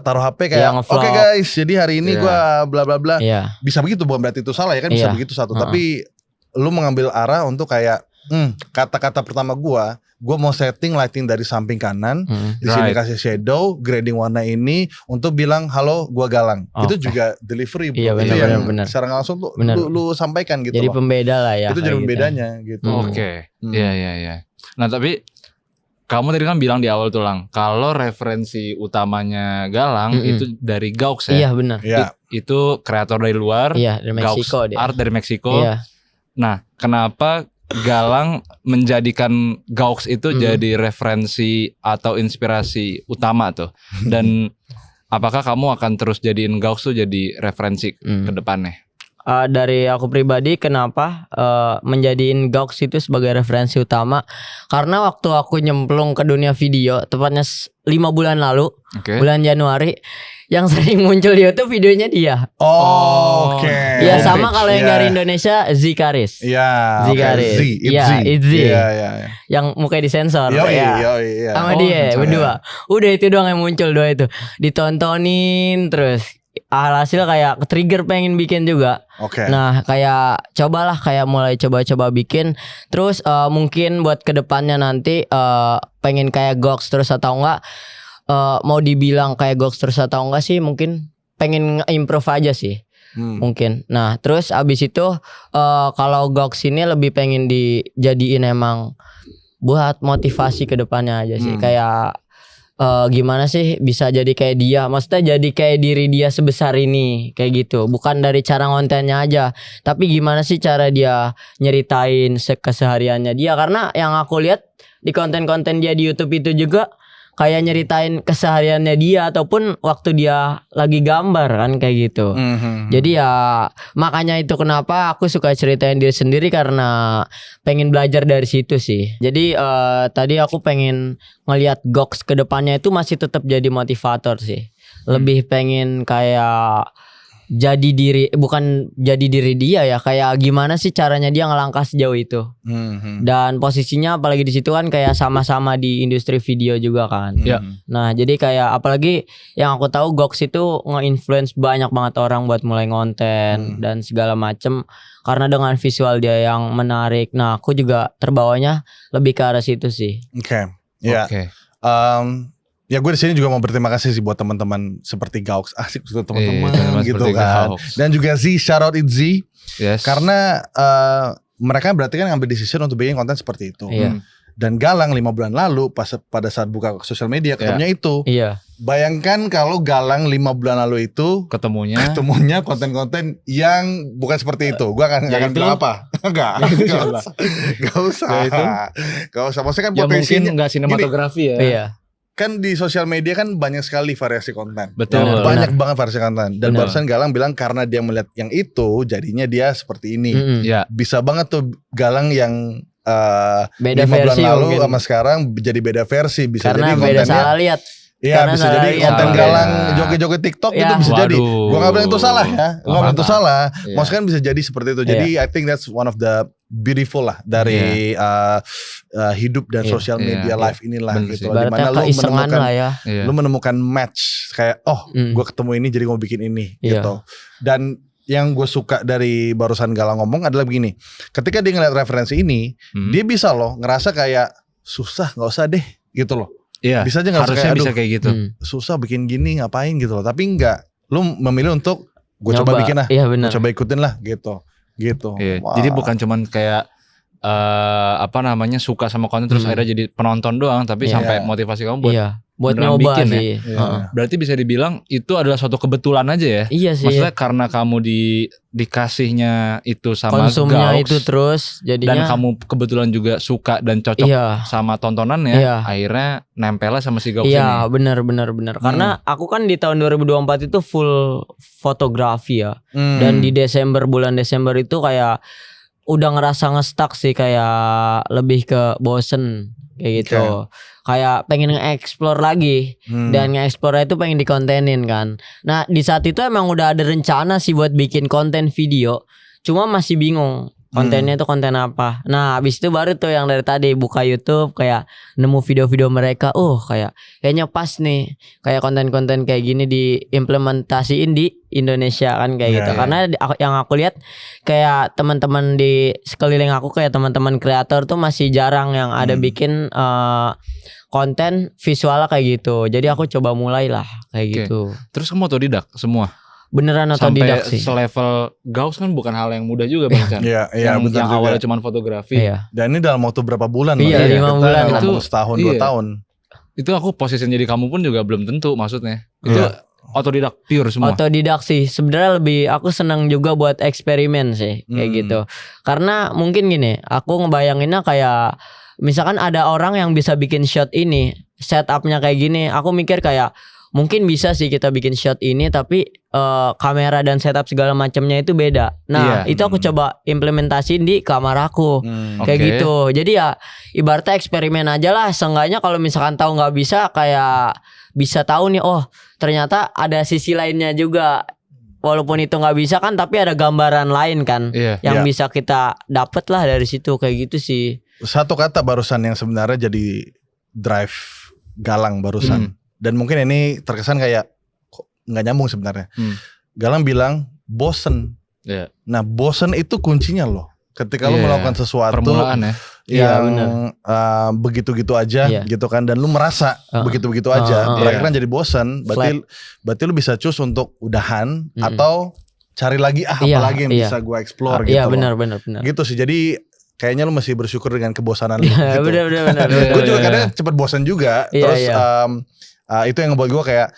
taruh HP Iya, kayak nge-vlog. oke guys jadi hari ini Iya. gue bla bla bla. Iya. Bisa begitu bukan berarti itu salah ya kan bisa Iya. begitu satu. Tapi lu mengambil arah untuk kayak kata-kata pertama gue mau setting lighting dari samping kanan, di sini Right. kasih shadow, grading warna ini untuk bilang halo gue Galang. Itu Oke. juga delivery bro. Iya, itu yang benar. secara nggak langsung tuh Benar. lu sampaikan gitu Jadi loh. pembeda lah ya. Itu jadi kayak gitu. pembedanya gitu. Oke. Iya. Nah, tapi kamu tadi kan bilang di awal tuh Lang, kalau referensi utamanya Galang itu dari Gaux Iya, ya. benar. Iya. Itu kreator dari luar, Iya, dari Gaux Meksiko dia. art dari Meksiko. Iya. Nah, kenapa Galang menjadikan Gaux itu jadi referensi atau inspirasi utama tuh? Dan apakah kamu akan terus jadiin Gaux tuh jadi referensi ke depannya? Dari aku pribadi kenapa menjadiin Gaux itu sebagai referensi utama karena waktu aku nyemplung ke dunia video tepatnya 5 bulan lalu, Oke. bulan Januari, yang sering muncul di YouTube videonya dia. Oke. Ya Homepage. sama kalau yang Iya. dari Indonesia Zikaris. Iya. Zikaris. Z. Iya, it's Z. Iya. Yang mukanya disensor. Yoi, ya. iya. Sama Oh, dia sensor. berdua. Udah itu doang yang muncul dua itu. Ditontonin terus. Alhasil kayak ke-trigger pengen bikin juga. Oke. Nah kayak cobalah kayak mulai coba-coba bikin. Terus mungkin buat kedepannya nanti pengen kayak Gaux terus atau enggak, mau dibilang kayak Gaux terus atau enggak sih, mungkin pengen improve aja sih mungkin. Nah terus abis itu kalau Gaux ini lebih pengen dijadiin emang buat motivasi kedepannya aja sih. Kayak gimana sih bisa jadi kayak dia, maksudnya jadi kayak diri dia sebesar ini kayak gitu, bukan dari cara kontennya aja tapi gimana sih cara dia nyeritain kesehariannya dia. Karena yang aku lihat di konten-konten dia di YouTube itu juga kayak nyeritain kesehariannya dia ataupun waktu dia lagi gambar kan kayak gitu. Jadi ya makanya itu kenapa aku suka ceritain diri sendiri karena pengen belajar dari situ sih. Jadi tadi aku pengen ngelihat Gaux ke depannya itu masih tetap jadi motivator sih. Lebih pengen kayak jadi diri, bukan jadi diri dia ya, kayak gimana sih caranya dia ngelangkah sejauh itu. Dan posisinya apalagi di situ kan kayak sama-sama di industri video juga kan. Ya. Nah jadi kayak apalagi yang aku tahu Gaux itu nge-influence banyak banget orang buat mulai ngonten dan segala macem karena dengan visual dia yang menarik. Nah aku juga terbawanya lebih ke arah situ sih. Oke. Ya. Oke. Ya gue di sini juga mau berterima kasih sih buat teman-teman seperti Gaux, asik tuh teman-teman teman-teman gitu seperti kan. Gaux. Dan juga Z, shout out it Z, Yes. karena mereka berarti kan ngambil decision untuk bikin konten seperti itu. Iya. Dan Galang 5 bulan lalu pada saat buka sosial media ketemunya itu. Iya. Bayangkan kalau Galang 5 bulan lalu itu ketemunya konten-konten yang bukan seperti itu. Gua akan Ya akan itu. bilang apa? Enggak usah. Gak usah. Ya itu. Gak usah. Maksudnya kan ya mungkin potensinya nggak sinematografi ya. Iya. kan di sosial media kan banyak sekali variasi konten. Betul. Ya, banyak banget variasi konten. Dan Benar. barusan Galang bilang karena dia melihat yang itu jadinya dia seperti ini. Ya. Bisa banget tuh Galang yang Beda 5 bulan versi lalu mungkin. sama sekarang jadi beda versi. Bisa karena jadi beda kontennya. salah lihat. Iya, Karena bisa salah jadi lihat. konten Salah Galang lihat. joget-joget TikTok Ya. itu bisa jadi. Waduh. Gua gak bilang itu salah ya. Gua gak bilang itu Apa-apa. salah. Iya. Maksudnya kan bisa jadi seperti itu. Jadi I think that's one of the beautiful lah dari hidup dan Iya. sosial media Iya. live inilah Bener gitu. sih. Dimana Ibaratnya lu keisengan menemukan lah ya. Iya. lu menemukan match kayak gue ketemu ini jadi mau bikin ini Iya. gitu. Dan yang gue suka dari barusan Galang ngomong adalah begini, ketika dia ngeliat referensi ini dia bisa loh ngerasa kayak susah, nggak usah deh gitu loh. Iya. Bisa aja nggak usah Harusnya kayak bisa kayak gitu. susah bikin gini ngapain gitu loh. Tapi enggak, lu memilih untuk gue coba bikin lah, Iya gue benar. coba ikutin lah gitu. Iya. Wah. Jadi bukan cuman kayak suka sama konten terus akhirnya jadi penonton doang, tapi Iya. sampai motivasi kamu buat Iya, buat beneran nyoba bikin ya. sih. Iya. Heeh. berarti bisa dibilang itu adalah suatu kebetulan aja ya. Iya sih. Maksudnya karena kamu dikasihnya itu sama konsumnya Gaux, itu terus dan jadinya kamu kebetulan juga suka dan cocok iya. sama tontonannya, Iya. akhirnya nempelnya sama si Gaux Iya, ini. benar. Karena aku kan di tahun 2024 itu full fotografi ya. Dan di bulan Desember itu kayak udah ngerasa nge-stuck sih, kayak lebih ke bosen kayak gitu. Kayak pengen nge-explore lagi. Dan nge-explore itu pengen dikontenin kan. Nah di saat itu emang udah ada rencana sih buat bikin konten video. Cuma masih bingung kontennya itu konten apa. Nah abis itu baru tuh yang dari tadi buka YouTube, kayak nemu video-video mereka. Kayaknya pas nih, kayak konten-konten kayak gini diimplementasiin di Indonesia kan kayak gitu. Iya. Karena yang aku lihat kayak teman-teman di sekeliling aku, kayak teman-teman kreator tuh masih jarang yang ada bikin konten visualnya kayak gitu. Jadi aku coba mulai lah kayak Oke. gitu. Terus kamu otodidak semua? Beneran otodidak Sampai sih. selevel Gaux kan bukan hal yang mudah juga Bang Chan. Iya, yang betul juga. awalnya cuma fotografi. Iya. Dan ini dalam waktu berapa bulan? Iya, Bang? 5 Kita bulan. nggak Itu- ngomong setahun 2 iya. tahun. Itu aku posisi jadi kamu pun juga belum tentu maksudnya. Itu Iya. otodidak pure semua. Otodidak sih. Sebenarnya lebih aku senang juga buat eksperimen sih kayak gitu. Karena mungkin gini, aku ngebayanginnya kayak misalkan ada orang yang bisa bikin shot ini, setupnya kayak gini, aku mikir kayak mungkin bisa sih kita bikin shot ini tapi kamera dan setup segala macamnya itu beda. Nah, Iya. itu aku coba implementasiin di kamar aku. Kayak Oke. gitu. Jadi ya ibaratnya eksperimen aja lah. Seenggaknya kalau misalkan tahu nggak bisa, kayak bisa tahu nih, oh ternyata ada sisi lainnya juga. Walaupun itu nggak bisa kan, tapi ada gambaran lain kan Iya. yang Iya. bisa kita dapet lah dari situ, kayak gitu sih. Satu kata barusan yang sebenarnya jadi drive Galang barusan. Dan mungkin ini terkesan kayak kok nggak nyambung sebenarnya. Galang bilang bosen. Iya. Nah bosen itu kuncinya loh. Ketika lu Iya. melakukan sesuatu Permulaan ya. Iya, yang bener. begitu-gitu aja Iya. gitu kan, dan lu merasa begitu-begitu aja, berakhirnya jadi bosen. Berarti lu bisa choose untuk udahan atau cari lagi Iya, apalagi yang iya. bisa gue explore gitu. Iya loh. benar. Gitu sih. Jadi kayaknya lu masih bersyukur dengan kebosanan lu Iya gitu. benar. Gue juga kadang cepet bosan juga. Iya, Terus iya. Itu yang ngebuat gue kayak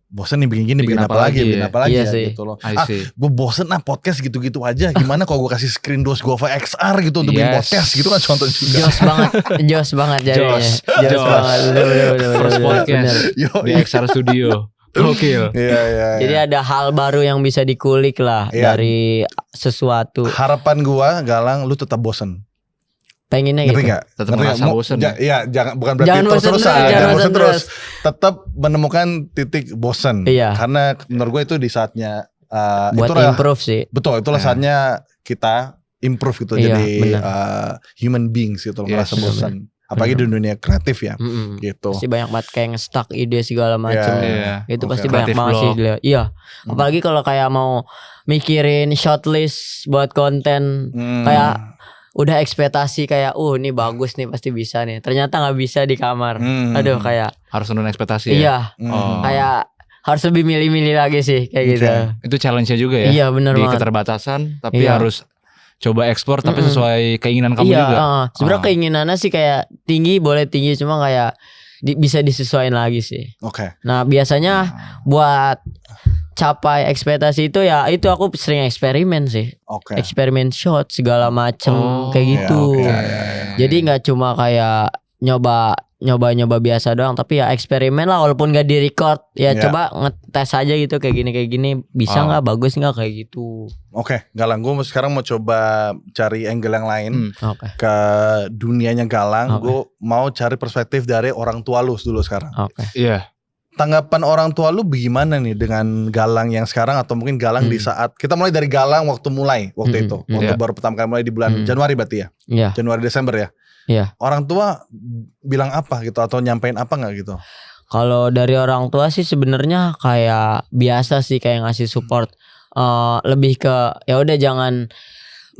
bosan nih bikin gini, Bikin bikin apa apa lagi, lagi bikin ya? apa lagi Iya ya sih. gitu loh. I see. Gue bosen podcast gitu-gitu aja. Gimana kalau gue kasih screen dose Gova XR gitu untuk bikin Yes. podcast gitu kan, contoh juga. Jos banget jadinya. Jos Jos. banget. Bener. First podcast Yo, di XR Studio. Gokil. iya. Jadi ada hal baru yang bisa dikulik lah Iya. dari sesuatu. Harapan gue Galang, lu tetap bosen. Pengennya Ngerti gitu. nggak? Tetap Ngerti merasa nggak? bosen. Iya, jangan, bukan berarti Jangan bosen terus-terusan, terus, jangan jangan bosen bosen terus. Tetap menemukan titik bosen. Iya. Karena menurut gue itu di saatnya Buat itulah, improve sih. betul, itulah Nah. saatnya kita improve gitu, Iya, jadi benar. human beings gitu, Yes, ngerasa bosan. Apalagi di dunia kreatif ya, Mm-mm. gitu. Pasti banyak banget kayak nge-stuck ide segala macam. Iya. Itu Oke. pasti banyak Creative banget sih block. dilihat. Iya. Apalagi kalau kayak mau mikirin shortlist buat konten, kayak udah ekspektasi kayak ini bagus nih, pasti bisa nih. Ternyata nggak bisa di kamar. Aduh, kayak Harus nurun ekspektasi ya. iya, Oh. kayak harus lebih milih-milih lagi sih kayak gitu. Itu challenge-nya juga ya. Iya, benar Di banget. keterbatasan tapi Iya. harus coba ekspor tapi sesuai keinginan kamu Iya, juga. sebenarnya Oh. keinginannya sih kayak tinggi, boleh tinggi, cuma kayak bisa disesuaikan lagi sih. Oke. Nah biasanya buat capai ekspektasi itu ya itu aku sering eksperimen sih, Oke. eksperimen shot segala macem Oh, kayak gitu. Iya, oke. Jadi nggak cuma kayak nyoba nyoba-nyoba biasa doang, tapi ya eksperimen lah walaupun gak di record ya coba ngetes aja gitu kayak gini bisa nggak bagus nggak kayak gitu. Oke, Galang, gue sekarang mau coba cari angle yang lain ke dunianya Galang. Gue mau cari perspektif dari orang tua lu dulu sekarang. Iya. Tanggapan orang tua lu bagaimana nih dengan Galang yang sekarang, atau mungkin Galang di saat kita mulai dari Galang waktu itu waktu baru pertama kali mulai di bulan Januari berarti ya? Iya. Januari Desember ya? Iya. Orang tua bilang apa gitu atau nyampein apa nggak gitu? Kalau dari orang tua sih sebenarnya kayak biasa sih, kayak ngasih support. Lebih ke ya udah jangan,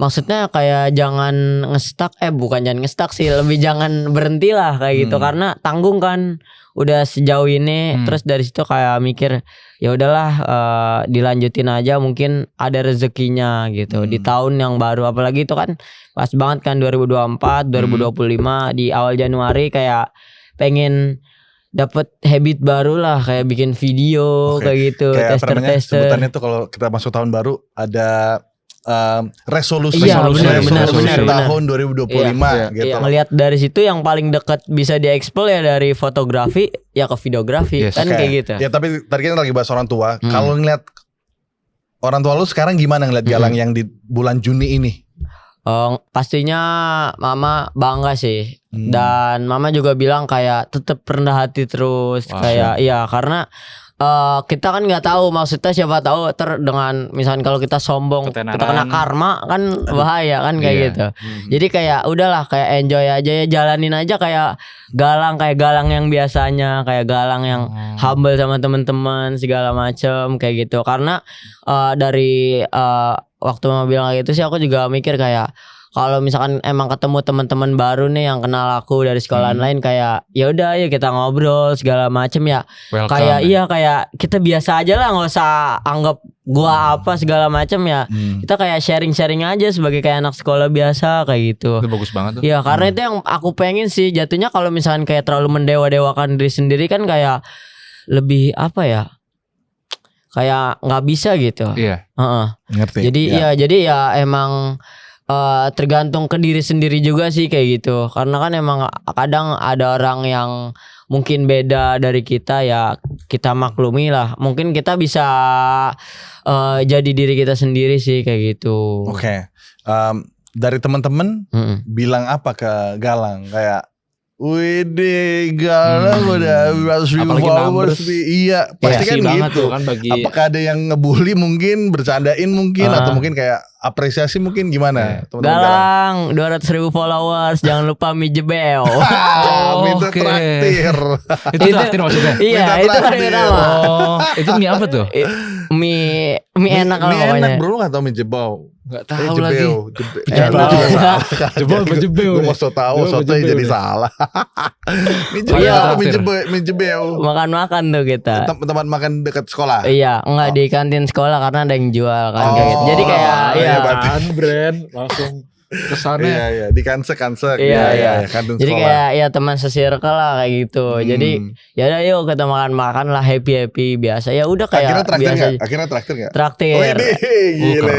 maksudnya kayak jangan ngestak, bukan jangan ngestak sih, lebih jangan berhenti lah kayak gitu, karena tanggung kan udah sejauh ini. Terus dari situ kayak mikir ya udahlah, dilanjutin aja, mungkin ada rezekinya gitu di tahun yang baru, apalagi itu kan pas banget kan 2024 2025 di awal Januari, kayak pengen dapat habit baru lah, kayak bikin video kayak gitu, tester. Sebutannya tuh kalau kita masuk tahun baru ada resolusi benar, tahun 2025 gitu. Ngelihat dari situ yang paling dekat bisa dieksplor ya dari fotografi ya ke videografi kan kayak gitu. Ya tapi tadi kita lagi bahas orang tua. Kalau ngeliat orang tua lu sekarang gimana ngeliat Galang yang di bulan Juni ini? Pastinya mama bangga sih. Dan mama juga bilang kayak tetap rendah hati terus. Kayak iya, karena kita kan nggak tahu, maksudnya siapa tahu dengan misalkan kalau kita sombong kita kena karma kan bahaya kan kayak gitu. Jadi kayak udahlah, kayak enjoy aja ya, jalanin aja kayak Galang yang biasanya, kayak Galang yang humble sama teman-teman segala macem kayak gitu. Karena dari waktu mama bilang kayak gitu sih, aku juga mikir kayak kalau misalkan emang ketemu teman-teman baru nih yang kenal aku dari sekolahan lain, kayak ya udah ya kita ngobrol segala macem ya. Welcome, kayak kayak kita biasa aja lah, nggak usah anggap gua apa segala macem ya. Kita kayak sharing aja sebagai kayak anak sekolah biasa kayak gitu. Itu bagus banget tuh. Iya, karena itu yang aku pengen sih. Jatuhnya kalau misalkan kayak terlalu mendewa-dewakan diri sendiri kan kayak lebih apa ya, kayak nggak bisa gitu. Iya. Ngerti. Jadi ya emang tergantung ke diri sendiri juga sih kayak gitu. Karena kan emang kadang ada orang yang mungkin beda dari kita, ya kita maklumi lah. Mungkin kita bisa jadi diri kita sendiri sih kayak gitu. Oke. Dari teman-teman bilang apa ke Galang? Kayak Widih, Galang udah 100.000 followers nih. Iya, pasti kan gitu kan bagi... Apakah ada yang ngebully mungkin, bercandain mungkin, atau mungkin kayak apresiasi mungkin, gimana? Galang 200.000 followers, jangan lupa mie jebel. Minta traktir. Itu traktir maksudnya? Iya, itu pertama. Itu mie apa tuh? Mie enak kalau pokoknya. Mie enak bro, gak tau mie jebel. Gak tahu lagi. Jebel. Gue mau so tahu, soto jadi salah. Mie jebel. Makan tuh kita. Tempat makan dekat sekolah. Iya, enggak di kantin sekolah karena ada yang jual kan kayak gitu. Jadi kayak brand langsung kesannya. Iya, di kansek. Iya. Kantin jadi sekolah. kayak ya teman sesirkel lah kayak gitu. Jadi ya udah yuk kita makan lah, happy biasa. Ya udah kayak Akhirnya traktir enggak? Traktir. Gila.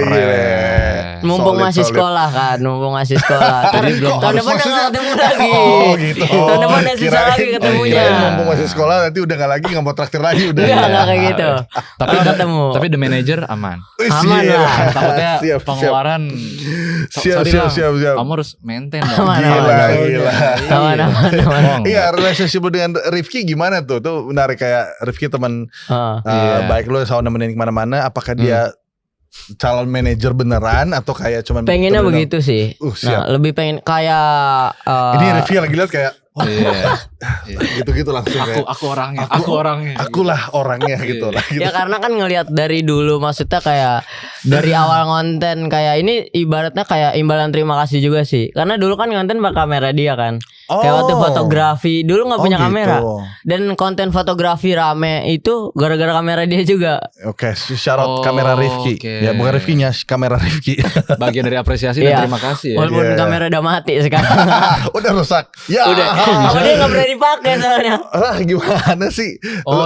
Mumpung masih sekolah kan, tahun depan udah gak ketemu lagi. Oh gitu. Tahun depan udah susah lagi ketemunya. Mumpung masih sekolah nanti udah gak lagi, gak mau traktir lagi udah. Enggak kayak gitu. Tapi ketemu. Tapi the manager aman. Aman lah. Takutnya pengeluaran. Siap. Kamu harus maintain dong. Gila. Aman. Iya, relationship dengan Rifki gimana tuh? Tuh menarik, kayak Rifki teman baik lo, selalu nemenin kemana-mana. Apakah dia calon manajer beneran atau kayak cuman pengennya begitu sih. Siap. Nah, lebih pengen kayak ini Rifki lagi lihat kayak gitu langsung aku orangnya. Akulah orangnya gitu lah. Ya karena kan ngelihat dari dulu, maksudnya kayak dari awal konten kayak ini ibaratnya kayak imbalan terima kasih juga sih. Karena dulu kan konten pakai kamera dia kan. Kayak waktu fotografi dulu nggak punya kamera. Dan konten fotografi rame itu gara-gara kamera dia juga. Oke, shout out kamera Rifki. Ya bukan Rifkinya, kamera Rifki. Bagian dari apresiasi dan terima kasih ya. Walaupun kamera udah mati sekarang. Udah rusak. Ya. Udah. Apa dia gak pernah dipakai soalnya. Gimana sih?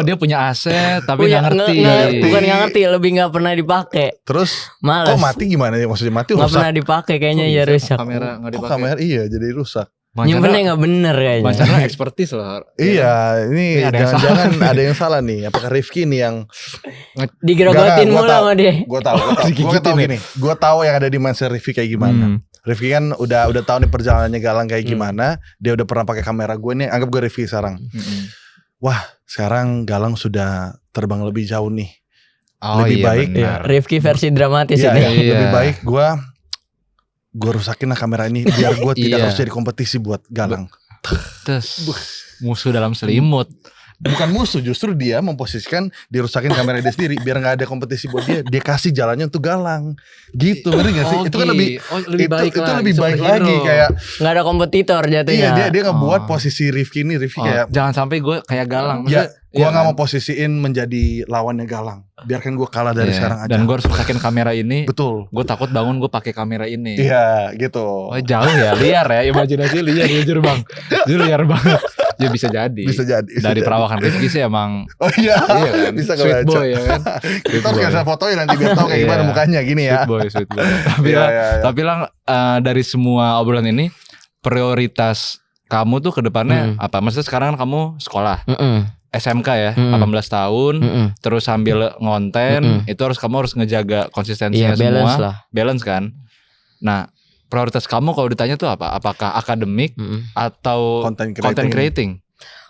Dia punya aset tapi gak ngerti. Bukan gak ngerti, lebih gak pernah dipakai. Terus males. Kok mati gimana ya? Maksudnya mati rusak? Gak pernah dipakai kayaknya, ya rusak. Kamera gak dipakai. Kamera iya jadi rusak. Nyimpennya nggak bener kayaknya. Bang Chandra expertise loh. Iya, ini Ada yang jangan-jangan ada yang salah nih. Apakah Rifki nih yang Digerogotin mulu sama dia. Gue tahu gini. Gue tahu yang ada di mindset Rifki kayak gimana. Rifki kan udah tahu nih perjalanannya Galang kayak gimana. Dia udah pernah pakai kamera gue nih. Anggap gue Rifki sekarang. Wah, sekarang Galang sudah terbang lebih jauh nih. Lebih baik. Ya, Rifki versi dramatis Iya, ini. lebih baik gue rusakin lah kamera ini biar gue tidak harus jadi kompetisi buat Galang. Terus musuh dalam selimut. Bukan musuh, justru dia memposisikan dirusakin kamera dia sendiri biar nggak ada kompetisi buat dia. Dia kasih jalannya untuk Galang, gitu, ngerti nggak sih? Itu kan lebih baik itu lebih baik lagi kayak nggak ada kompetitor jatuhnya. Iya, dia ngebuat posisi Rifki ini kayak jangan sampai gue kayak Galang. Ya, gue nggak mau posisiin menjadi lawannya Galang. Biarkan gue kalah dari sekarang aja. Dan gue harus rusakin kamera ini. Betul. Gue takut bangun gue pakai kamera ini. Iya, gitu. Oh, jauh ya, liar ya, imajinasi liar jujur bang, jujur liar banget. Ya bisa jadi. Dari perawakan Rifki sih emang. Oh iya, kan? Bisa sweet kebaca. boy ya kan. Kita harus kasih fotonya nanti biar tahu kayak gimana mukanya gini ya. Sweet boy. Tapi lang dari semua obrolan ini prioritas kamu tuh ke depannya apa? Maksudnya sekarang kan kamu sekolah. SMK ya, 18 tahun, terus sambil ngonten, itu kamu harus ngejaga konsistensinya semua, balance kan. Nah, prioritas kamu kalau ditanya tuh apa? Apakah akademik atau content creating?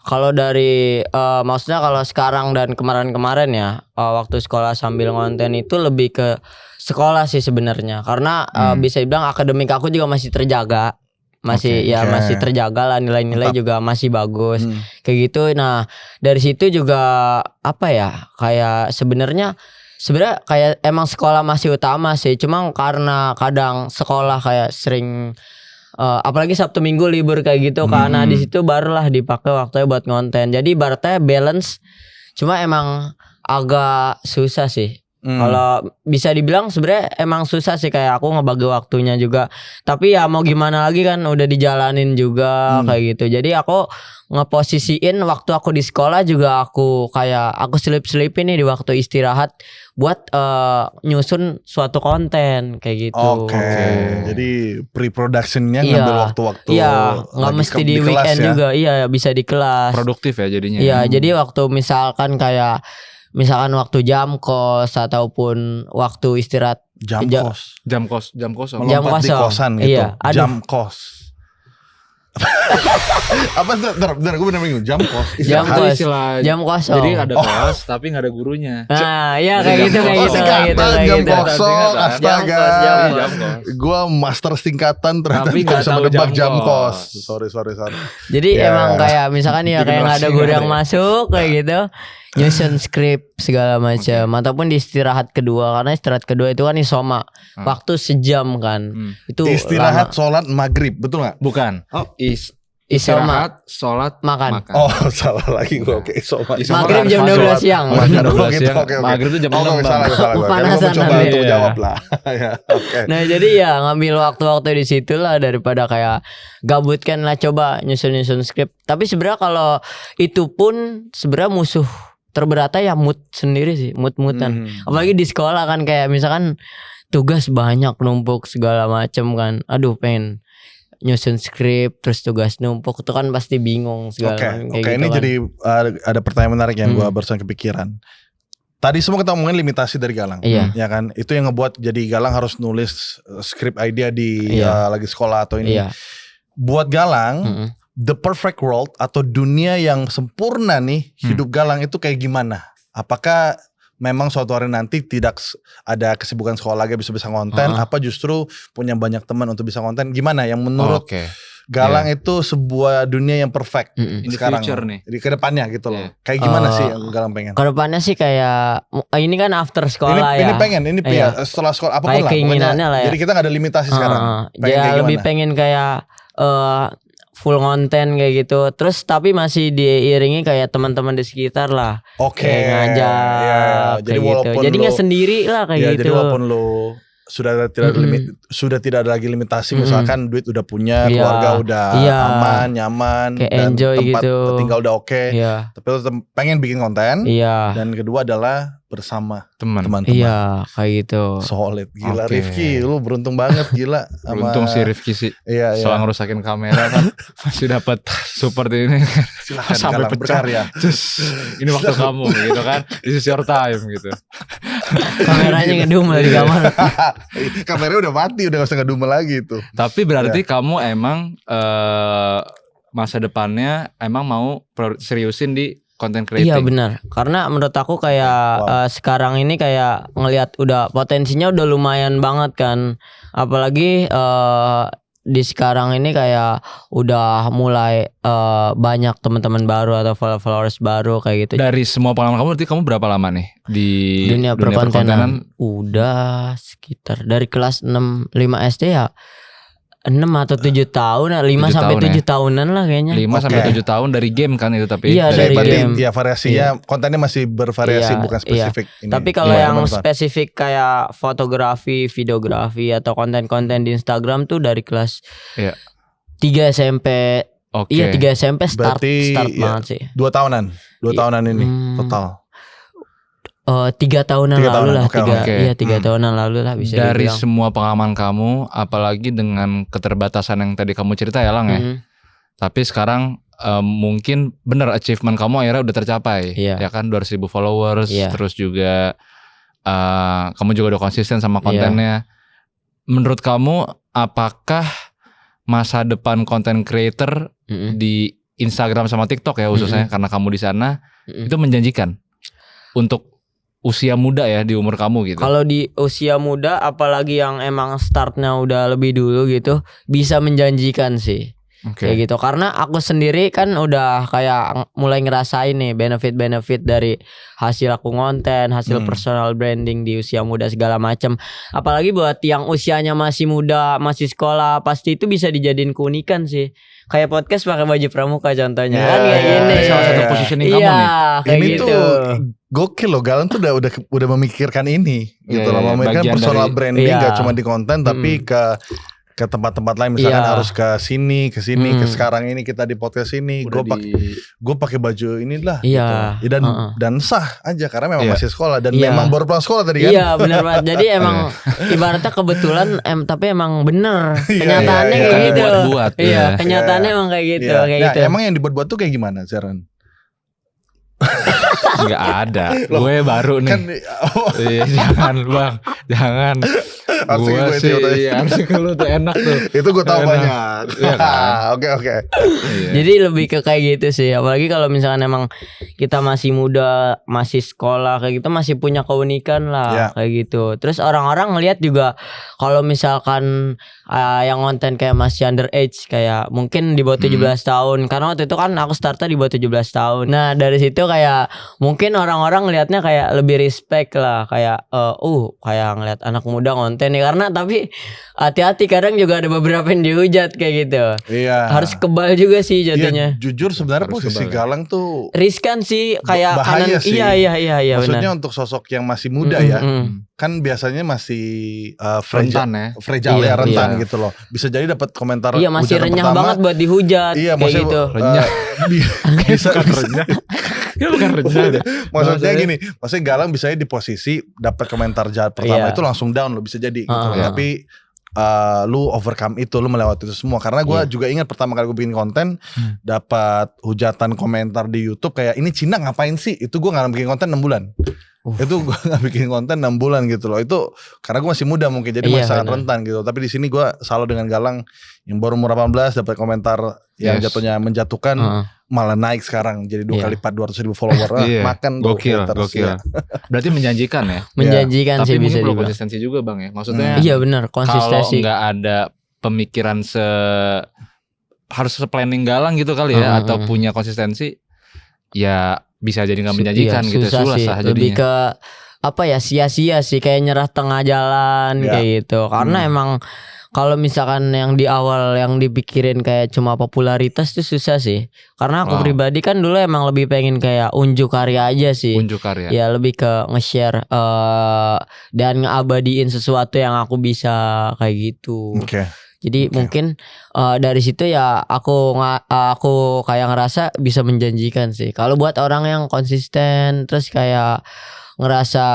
Kalau dari maksudnya kalau sekarang dan kemarin-kemarin ya, waktu sekolah sambil ngonten itu lebih ke sekolah sih sebenarnya, karena bisa dibilang akademik aku juga masih terjaga. Masih terjaga lah, nilai-nilai juga masih bagus kayak gitu. Nah dari situ juga apa ya, kayak sebenarnya kayak emang sekolah masih utama sih, cuma karena kadang sekolah kayak sering apalagi Sabtu Minggu libur kayak gitu karena di situ barulah dipakai waktunya buat ngonten. Jadi ibaratnya balance, cuma emang agak susah sih. Kalau bisa dibilang sebenarnya emang susah sih, kayak aku ngebagi waktunya juga. Tapi ya mau gimana lagi kan, udah dijalanin juga kayak gitu. Jadi aku ngeposisiin waktu aku di sekolah juga aku selip-selipin nih di waktu istirahat buat nyusun suatu konten kayak gitu. Oke. Jadi pre-productionnya ngambil waktu-waktu. Iya, nggak mesti di weekend juga. Iya, bisa di kelas. Produktif ya jadinya. Iya, jadi waktu misalkan waktu jam kos ataupun waktu istirahat jam kos melompat di kosan gitu. Iya, jam kos. Apa bentar gue bener bingung. Jam kos. Jam kosong. Jadi ada kelas tapi gak ada gurunya. Nah, iya kayak gitu. Jam kosong. Astaga. Jam kos. Gue master singkatan ternyata gak bisa menebak jam kos. Sorry. Jadi emang kayak misalkan ya kayak gak ada guru yang masuk kayak gitu, nyusun skrip segala macam ataupun di istirahat kedua, karena istirahat kedua itu kan isoma waktu sejam kan. Itu istirahat sholat maghrib, betul nggak? Bukan. Istirahat sholat makan. Oh salah lagi gue. Oke, isoma. Maghrib jam 12 siang. Maghrib itu jam 6. Salah. Panasan coba untuk jawab lah. Nah jadi ya ngambil waktu-waktu di situ lah, daripada kayak gabut kan lah, coba nyusun skrip. Tapi sebenarnya kalau itu pun sebenarnya musuh terberatnya ya mood sendiri sih, mood-moodan. Apalagi di sekolah kan, kayak misalkan tugas banyak numpuk segala macem kan. Aduh pengen nyusun skrip terus tugas numpuk itu kan pasti bingung segala macam. Oke, ini kan. Jadi ada pertanyaan menarik yang gue barusan kepikiran. Tadi semua kita ngomongin limitasi dari Galang, ya kan? Itu yang ngebuat jadi Galang harus nulis skrip idea di lagi sekolah atau ini. Buat Galang, the perfect world atau dunia yang sempurna nih hidup Galang itu kayak gimana? Apakah memang suatu hari nanti tidak ada kesibukan sekolah lagi bisa konten? Apa justru punya banyak teman untuk bisa konten? Gimana yang menurut Galang itu sebuah dunia yang perfect sekarang nih, di kedepannya gitu loh? Kayak gimana sih yang Galang pengen? Kedepannya sih kayak ini kan after sekolah ini pengen setelah sekolah apapun lah keinginannya lah ya. Jadi kita gak ada limitasi sekarang. Lebih pengen kayak full konten kayak gitu. Terus tapi masih diiringi kayak teman-teman di sekitar lah. Oke. Ngajak jadi kayak gitu. Jadi gak sendiri lah kayak gitu. Jadi walaupun lo sudah tidak ada lagi limitasi, misalkan duit udah punya, Iya. keluarga udah Iya. aman, nyaman, Kayak dan enjoy tempat gitu. tinggal udah oke. Iya. Tapi lu pengen bikin konten. Iya. Dan kedua adalah bersama Teman. teman-teman. Iya, kayak gitu. Solid, gila. Oke. Rifki, lu beruntung banget, gila. Beruntung si Rifki sih. Iya, iya. Soal ngerusakin kamera kan masih dapat support ini. Silakan Sampai Galang pecah. berkarya. Terus ini waktu kamu gitu kan. This is your time gitu. Kameranya ngedumel di kamar. Kameranya udah mati, udah gak usah ngedumel lagi itu. Tapi berarti kamu emang masa depannya emang mau seriusin di content creating. Iya benar. Karena menurut aku kayak sekarang ini kayak ngelihat udah potensinya udah lumayan banget kan. Apalagi di sekarang ini kayak udah mulai banyak teman-teman baru atau followers baru kayak gitu. Dari semua pengalaman kamu berarti kamu berapa lama nih di Dunia perkontenan udah sekitar dari kelas 5 SD ya 6 atau 7 tahun, 5 sampai 7 tahunan lah kayaknya. 5 sampai 7 tahun dari game kan itu tapi. Iya, dari game. Ya variasinya kontennya masih bervariasi, bukan spesifik ini. Tapi kalau yang spesifik kayak fotografi, videografi atau konten-konten di Instagram tuh dari kelas 3 SMP. Oke. Iya 3 SMP start Berarti, banget sih. 2 tahunan. 2 tahunan ini total. 3 tahunan 3 lalu lah. oke. Iya 3 tahunan lalu lah bisa dari dibilang. semua pengalaman kamu, apalagi dengan keterbatasan yang tadi kamu cerita ya Lang ya. Tapi sekarang mungkin bener achievement kamu akhirnya udah tercapai. Iya. Ya kan 200.000 followers. Iya. Terus juga kamu juga udah konsisten sama kontennya. Menurut kamu apakah masa depan content creator di Instagram sama TikTok ya khususnya karena kamu di sana itu menjanjikan untuk usia muda ya di umur kamu gitu? Kalau di usia muda apalagi yang emang startnya udah lebih dulu gitu bisa menjanjikan sih. Kayak gitu karena aku sendiri kan udah kayak mulai ngerasain nih benefit dari hasil aku ngonten, hasil personal branding di usia muda segala macam. Apalagi buat yang usianya masih muda, masih sekolah, pasti itu bisa dijadiin keunikan sih. Kayak podcast pakai baju pramuka contohnya kan kayak gini. Salah satu positioning kamu nih. Kayak Ini gitu. tuh gokil loh, Galang tuh udah memikirkan ini gitu loh, memikirkan bagian personal dari- branding gak cuma di konten tapi ke tempat-tempat lain, misalkan harus ke sini, ke sekarang ini kita di podcast ini, gue pakai baju inilah, Iya. gitu. Dan sah aja karena memang masih sekolah dan Iya. memang baru pulang sekolah tadi kan. Iya benar banget. Jadi emang ibaratnya kebetulan tapi emang bener kenyataannya iya, kayak iya. gitu. Buat-buat, Iya, iya. kenyataannya emang kayak gitu, Iya. kayak Nah, gitu. emang yang dibuat-buat tuh kayak gimana, Sharon? Nggak ada. Gue baru nih. Kan Iya, jangan bang, jangan. Asik Gue gue sih, itu. asik lu tuh enak tuh. itu gue tahu Enak. banyak. Iya kan? Oke. Iya. Jadi lebih ke kayak gitu sih. Apalagi kalau misalkan emang kita masih muda, masih sekolah kayak gitu masih punya keunikan lah Iya. kayak gitu. Terus orang-orang ngelihat juga kalau misalkan yang konten kayak masih underage kayak mungkin di bawah 17 tahun. Karena waktu itu kan aku startnya di bawah 17 tahun. Nah, dari situ kayak mungkin orang-orang ngelihatnya kayak lebih respect lah kayak kayak ngelihat anak muda konten nih karena tapi hati-hati kadang juga ada beberapa yang dihujat kayak gitu. Iya. Harus kebal juga sih jadinya. Iya, jujur sebenarnya Harus posisi kebal ya. Galang tuh Riskan sih kayak bahaya kanan. sih. Iya maksudnya benar. untuk sosok yang masih muda ya, kan biasanya masih Rentan ya. fragile Iya, ya, rentan iya. gitu loh. Bisa jadi dapat komentar Iya masih hujatan renyah pertama. banget buat dihujat Iya, kayak maksudnya gitu. Renyah. Bisa renyah. Ya bukan renyah deh. maksudnya gini, maksudnya Galang bisa di posisi dapat komentar jahat pertama Iya. itu langsung down lo, bisa jadi gitu loh. Iya. Tapi lu overcome itu, lu melewati itu semua. Karena gue juga ingat pertama kali gue bikin konten dapat hujatan komentar di YouTube kayak ini Cina ngapain sih? Itu gue nggak bikin konten 6 bulan. Itu gue nggak bikin konten 6 bulan gitu loh. Itu karena gue masih muda mungkin jadi Iya, masih sangat benar. rentan gitu. Tapi di sini gue salut dengan Galang yang baru umur 18 dapat komentar yang Yes. jatuhnya menjatuhkan, malah naik sekarang jadi 2 Iya. kali lipat 200.000 follower. Iya. Makan tuh Gokil, haters, gokil. ya. Berarti menjanjikan ya. Menjanjikan Tapi sih mungkin bisa perlu dibilang. konsistensi juga bang ya. Maksudnya Iya benar kalau konsistensi. nggak ada pemikiran harus planning Galang gitu kali ya, atau punya konsistensi, ya bisa jadi nggak menjanjikan Iya, gitu. susah sih. Susah Lebih jadinya. ke apa ya sia-sia sih kayak nyerah tengah jalan Iya. kayak gitu. Karena emang Kalau misalkan yang di awal yang dipikirin kayak cuma popularitas tuh susah sih. Karena aku pribadi kan dulu emang lebih pengen kayak unjuk karya aja sih. Unjuk karya. Ya lebih ke nge-share dan ngeabadiin sesuatu yang aku bisa kayak gitu. Oke. Jadi mungkin dari situ ya aku kayak ngerasa bisa menjanjikan sih. Kalau buat orang yang konsisten terus kayak ngerasa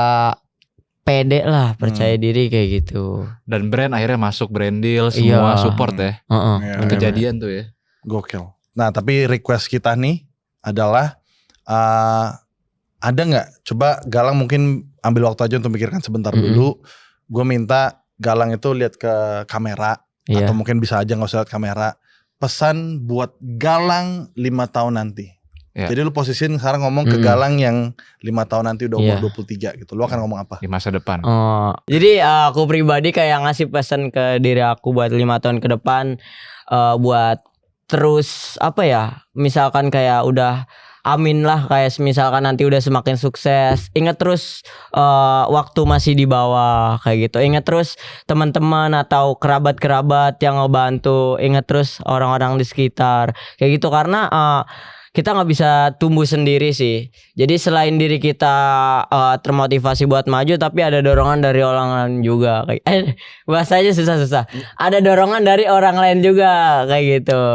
pede lah, percaya diri kayak gitu. Dan brand akhirnya masuk, brand deal, semua support ya. Iya, Kejadian tuh ya. Gokil. Nah tapi request kita nih adalah ada nggak? Coba Galang mungkin ambil waktu aja untuk mikirkan sebentar dulu. Gue minta Galang itu lihat ke kamera atau mungkin bisa aja nggak usah lihat kamera. Pesan buat Galang 5 tahun nanti. Jadi lu posisiin sekarang ngomong ke Galang yang 5 tahun nanti udah umur 23 gitu. Lu akan ngomong apa? Di masa depan. Jadi aku pribadi kayak ngasih pesan ke diri aku buat 5 tahun ke depan, buat terus apa ya, misalkan kayak udah amin lah, kayak misalkan nanti udah semakin sukses, ingat terus waktu masih di bawah kayak gitu. Ingat terus teman-teman atau kerabat-kerabat yang ngebantu, ingat terus orang-orang di sekitar kayak gitu. Karena kita nggak bisa tumbuh sendiri sih. Jadi selain diri kita termotivasi buat maju, tapi ada dorongan dari orang lain juga. Bahasanya susah-susah. Ada dorongan dari orang lain juga kayak gitu.